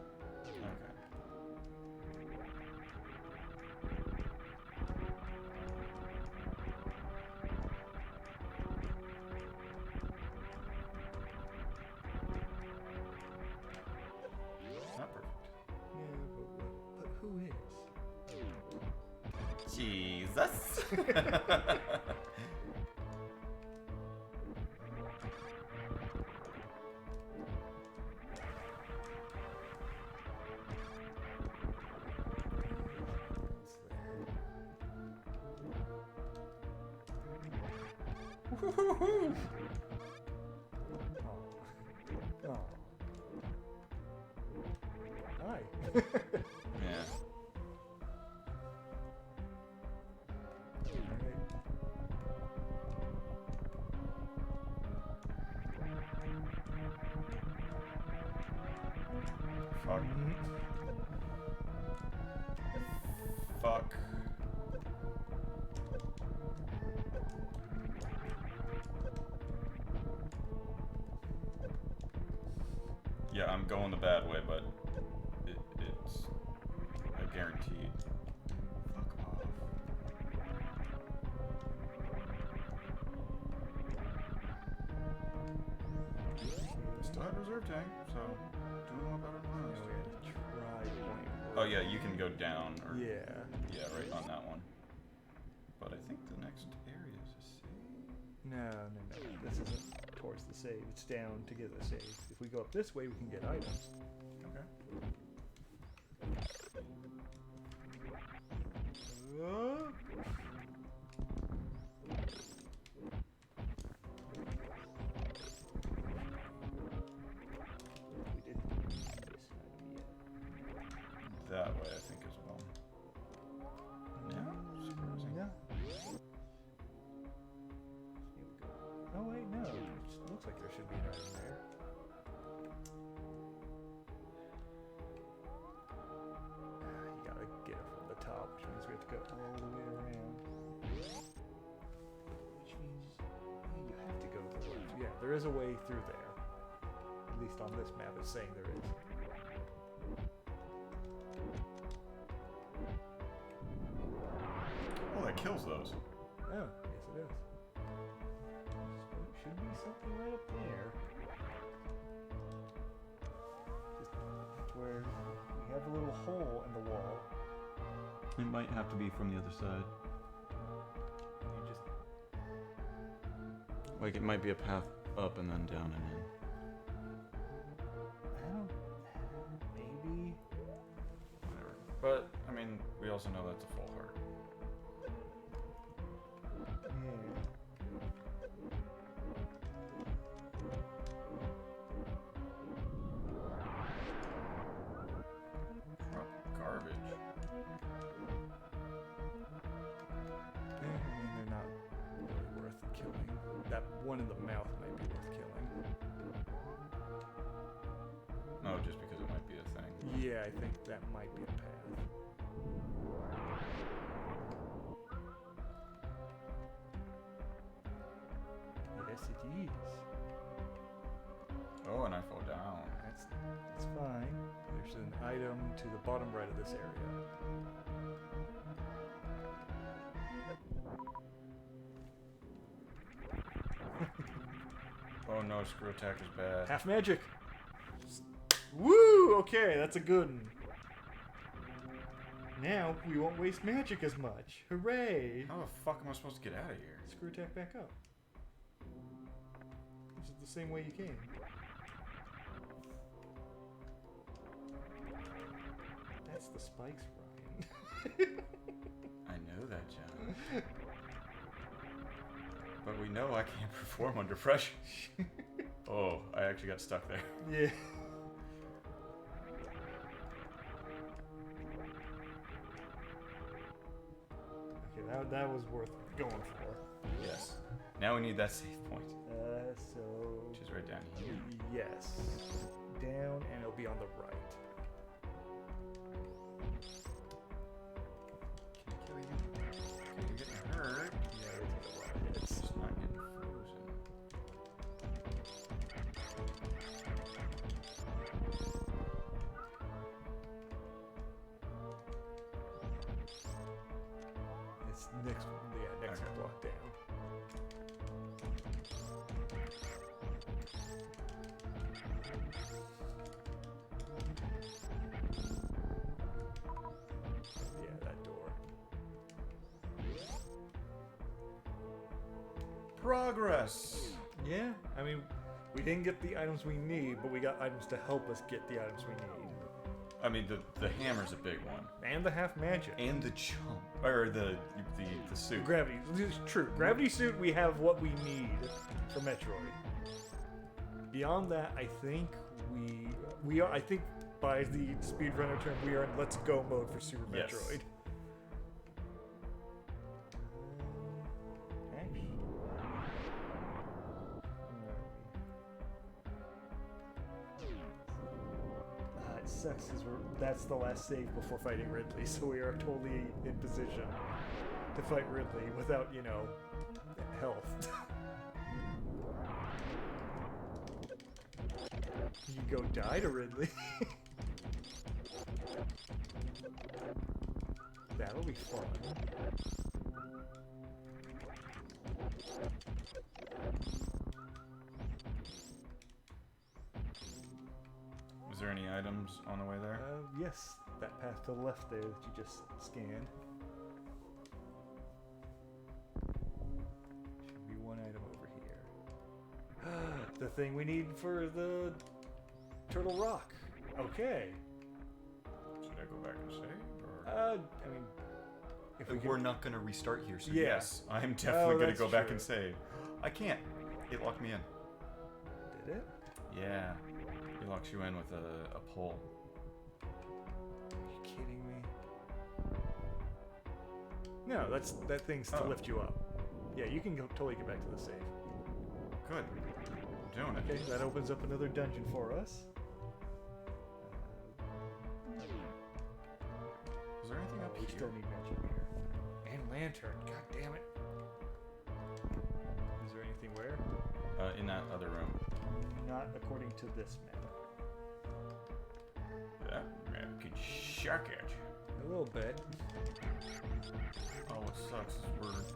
Okay. Not perfect. Yeah, but who is? Jesus! Oh. Oh. Hi. Yeah. Fuck. Fuck. Yeah, I'm going the bad way, but it's I guaranteed. Fuck off. Still have reserve tank, so doing a lot better than most. Oh yeah, you can go down or Yeah. yeah, right on that one. But I think the next area is a save. No. This isn't towards the save. It's down to get the save. If we go up this way, we can get items. Okay. there is a way through there. At least on this map, it's saying there is. Oh, that kills those. Oh, yes it is. So it should be something right up there. Just where we have a little hole in the wall. It might have to be from the other side. You just Like, it might be a path up and then down and in. I don't. Maybe. Whatever. But, I mean, we also know that's a full heart. Yeah. Garbage. I mean, they're not really worth killing. That one in the mouth might be worth killing. No, just because it might be a thing. Yeah, I think that might be a path. Yes, it is. Oh, and I fall down. That's fine. There's an item to the bottom right of this area. Oh no, screw attack is bad. Half magic. Woo! Okay, that's a good one. Now we won't waste magic as much. Hooray! How the fuck am I supposed to get out of here? Screw attack back up. This is the same way you came. That's the spikes, Brian. I know that, John. But we know I can't perform under pressure. Oh, I actually got stuck there. Yeah. Okay, that was worth going for. Yes. Now we need that save point, So... which is right down here. Yes. Down, and it'll be on the right. Can I kill you? You're getting hurt. Yeah, It's just not getting frozen. it's next Okay. block down. Yeah, that door. Progress! Yeah, I mean, we didn't get the items we need, but we got items to help us get the items we need. I mean, the hammer's a big one. And the half magic. And the chump. Or the suit. Gravity. It's true. Gravity suit, we have what we need for Metroid. Beyond that, I think we are. I think by the speedrunner term, we are in Let's Go mode for Super Yes. Metroid. Actually, it sucks because that's the last save before fighting Ridley, so we are totally in position to fight Ridley without, health. You go die to Ridley. That'll be fun. Was there any items on the way there? Yes, that path to the left there that you just scanned. Should be one item over here. The thing we need for the Turtle Rock. Okay. Should I go back and save? Or? I mean, if we We're can... not going to restart here, so Yeah. yes, I'm definitely going to that's go back true. and save. I can't. It locked me in. Did it? Yeah. It locks you in with a pole. Are you kidding me? No, that thing's to Oh. lift you up. Yeah, you can totally get back to the save. Good. I'm doing it. Okay, that opens up another dungeon for us. Is there anything up We here? still need magic here. And lantern, god damn it. Is there anything where? in that other room. Not according to this map. That map can shuck it. A little bit. Oh, what sucks is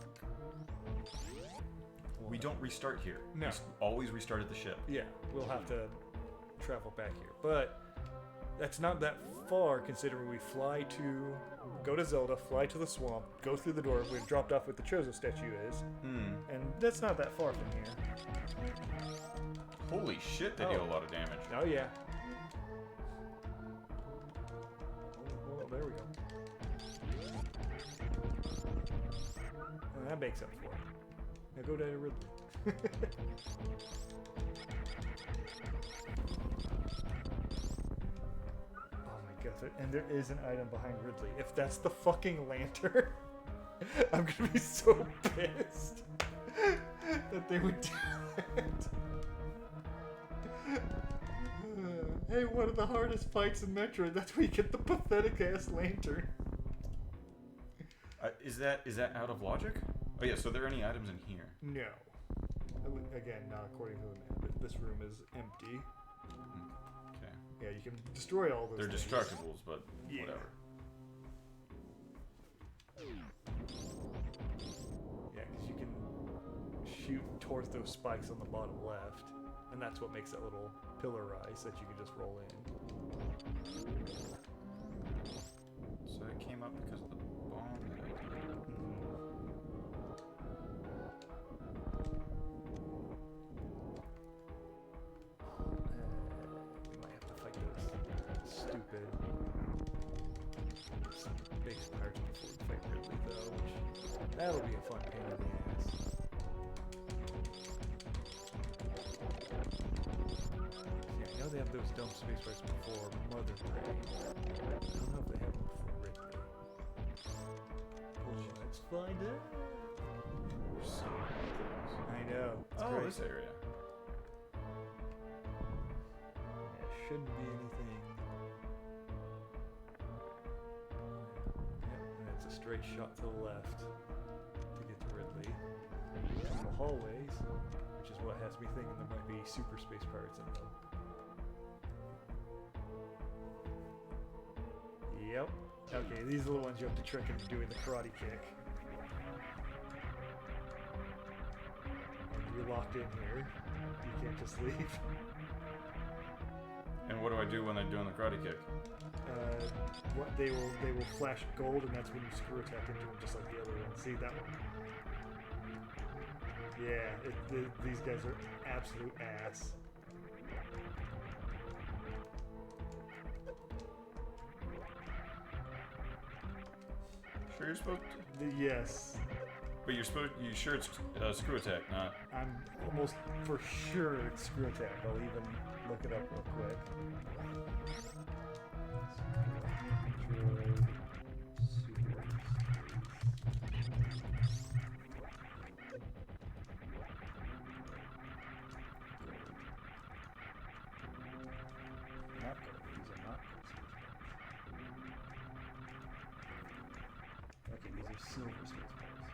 we don't restart here. No. We always restart at the ship. Yeah, we'll have to travel back here. But that's not that far considering we go to Zelda, fly to the swamp, go through the door where dropped off with the Chozo statue is. And that's not that far from here. Holy shit, they deal a lot of damage. Oh yeah. Oh, there we go. And that makes up for it. Now go to Ridley. Oh my god, and there is an item behind Ridley. If that's the fucking lantern, I'm gonna be so pissed that they would do it. Hey, one of the hardest fights in Metroid, that's where you get the pathetic ass lantern. Is that out of logic? Oh yeah, so are there any items in here? No. Again, not according to the map. This room is empty. Okay. Yeah, you can destroy all those They're things. destructibles, but Yeah. whatever. Yeah, because you can shoot towards those spikes on the bottom left, and that's what makes that little pillar rise that you can just roll in. So it came up because of the bomb that I did. We might have to fight those stupid space pirates before we fight Ridley, though, which that'll be a fun pain in the ass. Yeah, I know they have those dumb space pirates before Mother Prey. I don't know if they have them before Ridley. Let's find out. There's so many things. I know. It's Oh, great. this area. There shouldn't be anything. Yep, and it's a straight shot to the left to get to Ridley. Couple hallways, which is what has me thinking there might be super space pirates in them. Yep. Okay, these are the ones you have to trick into doing the karate kick. And you're locked in here. You can't just leave. And what do I do when I'm doing the karate kick? What they will flash gold, and that's when you screw attack into them, just like the other one. See that one? Yeah, these guys are absolute ass. Sure you're supposed to? Yes, But you sure it's screw attack, not... I'm almost for sure it's screw attack. I'll even look it up real quick. Not gold. These are not gold. Okay, these are silver space bars.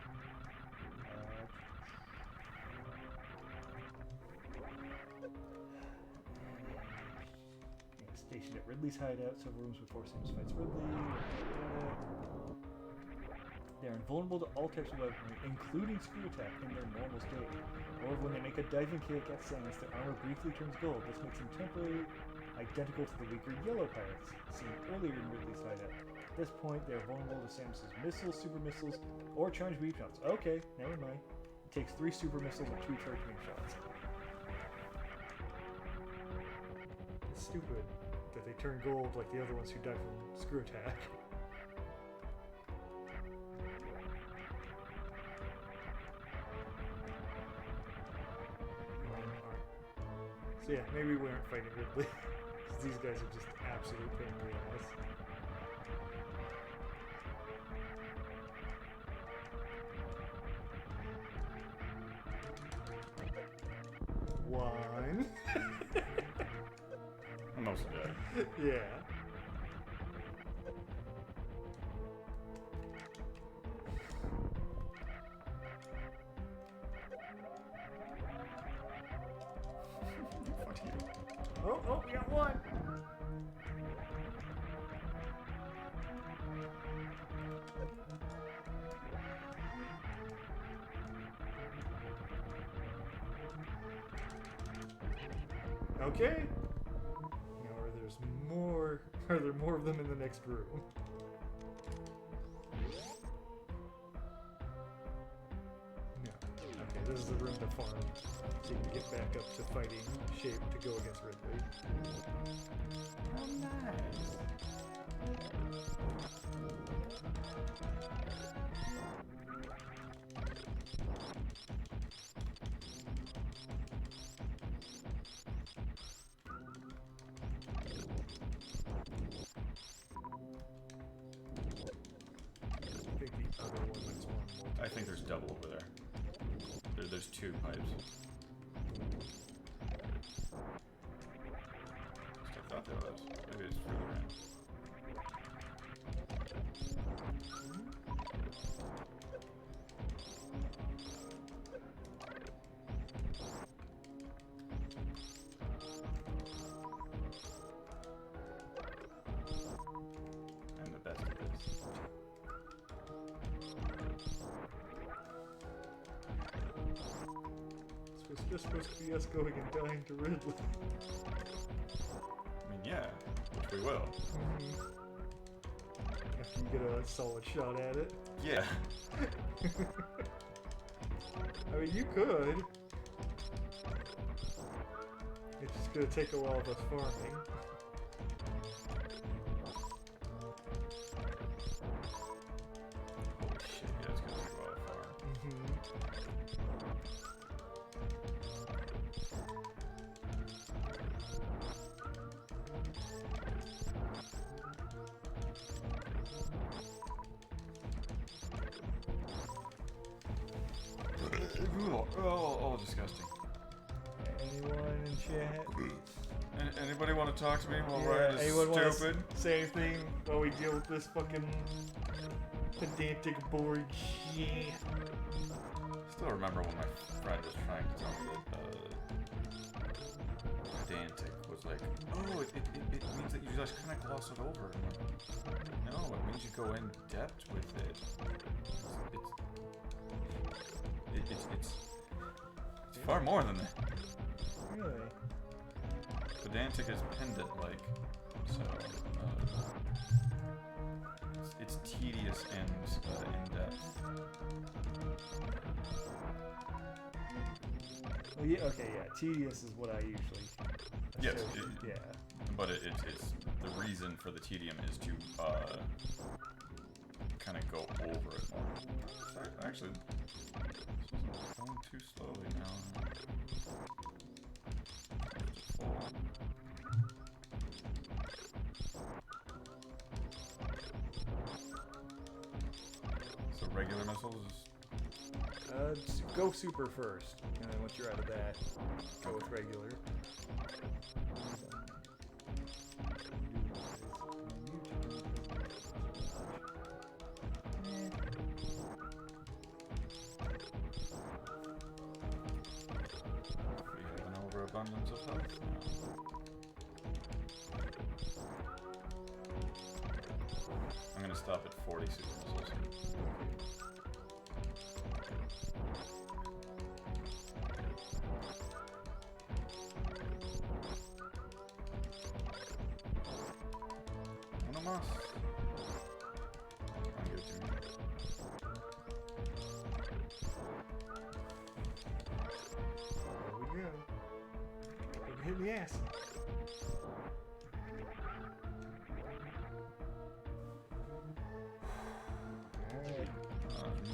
Stationed at Ridley's hideout, several rooms before Samus fights Ridley. They are invulnerable to all types of weaponry, including screw attack, in their normal state. However, when they make a diving kick at Samus, their armor briefly turns gold. This makes them temporarily identical to the weaker yellow pirates seen earlier in Ridley's hideout. At this point, they are vulnerable to Samus's missiles, super missiles, or charged beam shots. Okay, never mind. It takes 3 super missiles and 2 charged beam shots. It's stupid that they turn gold like the other ones who died from screw attack. So yeah, maybe we aren't fighting Ridley, because these guys are just absolute pain in the ass. One. I'm also dead. Yeah. Oh, we got one. Okay. Now are there more of them in the next room? No. Okay, this is the room to farm. So you can get back up to fighting shape to go against Ridley. Oh, nice. I think the other one is one more. I think there's double over there. There's two pipes. I thought there was. Maybe it's further in. I'm the best at this. This was just supposed to be us going and dying to Ridley. I mean, yeah, which we will. After you get a solid shot at it. Yeah. I mean, you could. It's just gonna take a while of us farming. Holy shit, yeah, it's gonna take a while to farm. Oh, disgusting. Anyone in chat? Anybody want to talk to me while Yeah, Ryan is anyone wanna stupid? say anything while we deal with this fucking pedantic board shit? Still remember when my friend was trying to tell me that pedantic was like, oh, it means that you just kind of gloss it over. I'm like, no, it means you go in depth with it. It's far more than that. Really? Pedantic is pendant-like, so it's tedious and in-depth. Well, yeah, okay, yeah. Tedious is what I usually. Yes, associate, yeah. But it's the reason for the tedium is to kind of go over it more. Actually, this is going too slowly now. So regular missiles. Go super first, and then once you're out of that, go with regular. We have an overabundance of health now. I'm gonna stop at 40 super missiles. Uno más. I'll give it to me. There we go. Don't hit the ass. Alright.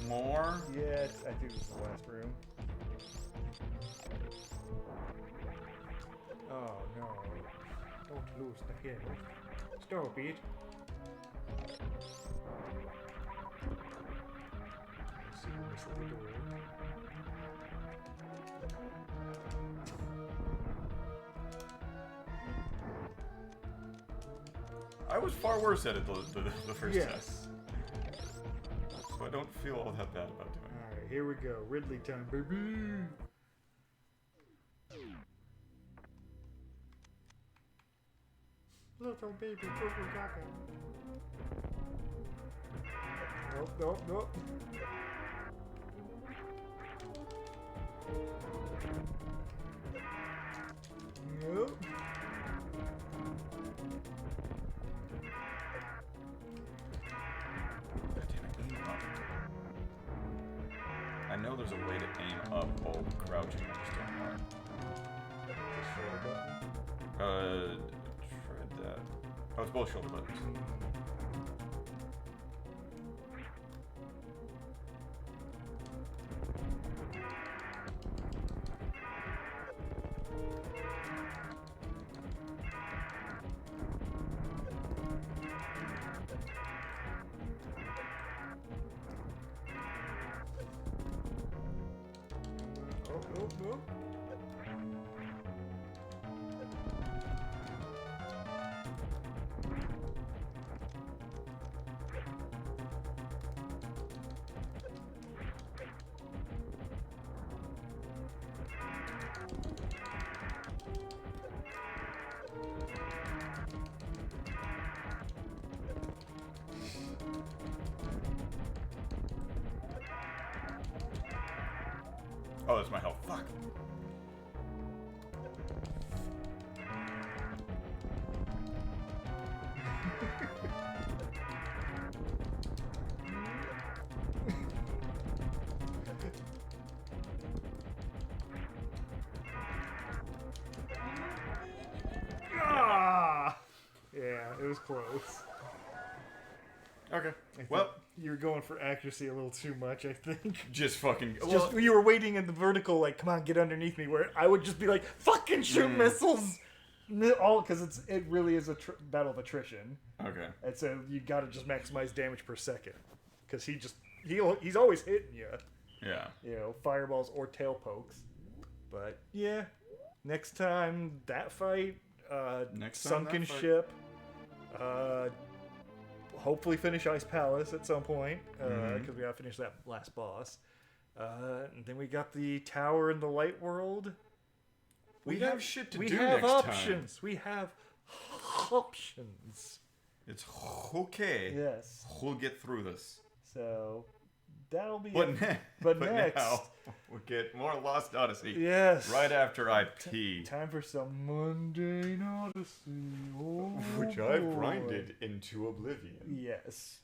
More? Yeah, I think this is the last room. Oh no. Don't lose the head. Stop it. Super missile the door. I was far worse at it the first time. Yes. So I don't feel all that bad about doing it. Alright, here we go. Ridley time, baby! Little baby purple caca. Nope, nope, nope. Nope. God damn it, aim up. I know there's a way to aim up while crouching. I just don't know. Tried that. Oh, it's both shoulder buttons. Nope, nope, nope. Oh, that's my health. Fuck. Ah! Yeah, it was close. Okay. I think Well, you're going for accuracy a little too much, I think. just fucking. Just you were waiting in the vertical, like, come on, get underneath me. Where I would just be like, fucking shoot missiles, all because it really is a battle of attrition, Okay. and so you got to just maximize damage per second, because he's always hitting you, Yeah. you know, fireballs or tail pokes. But yeah, next time that fight, Next time sunken that fight. ship, hopefully finish Ice Palace at some point, because we gotta finish that last boss. And then we got the tower in the light world. We have shit to we do have next options. We have options. It's okay. Yes. We'll get through this. So that'll be But, it. But next, now we'll get more Lost Odyssey. yes, Right after I pee. time for some mundane Odyssey. Oh, Which I've boy. grinded into oblivion. Yes.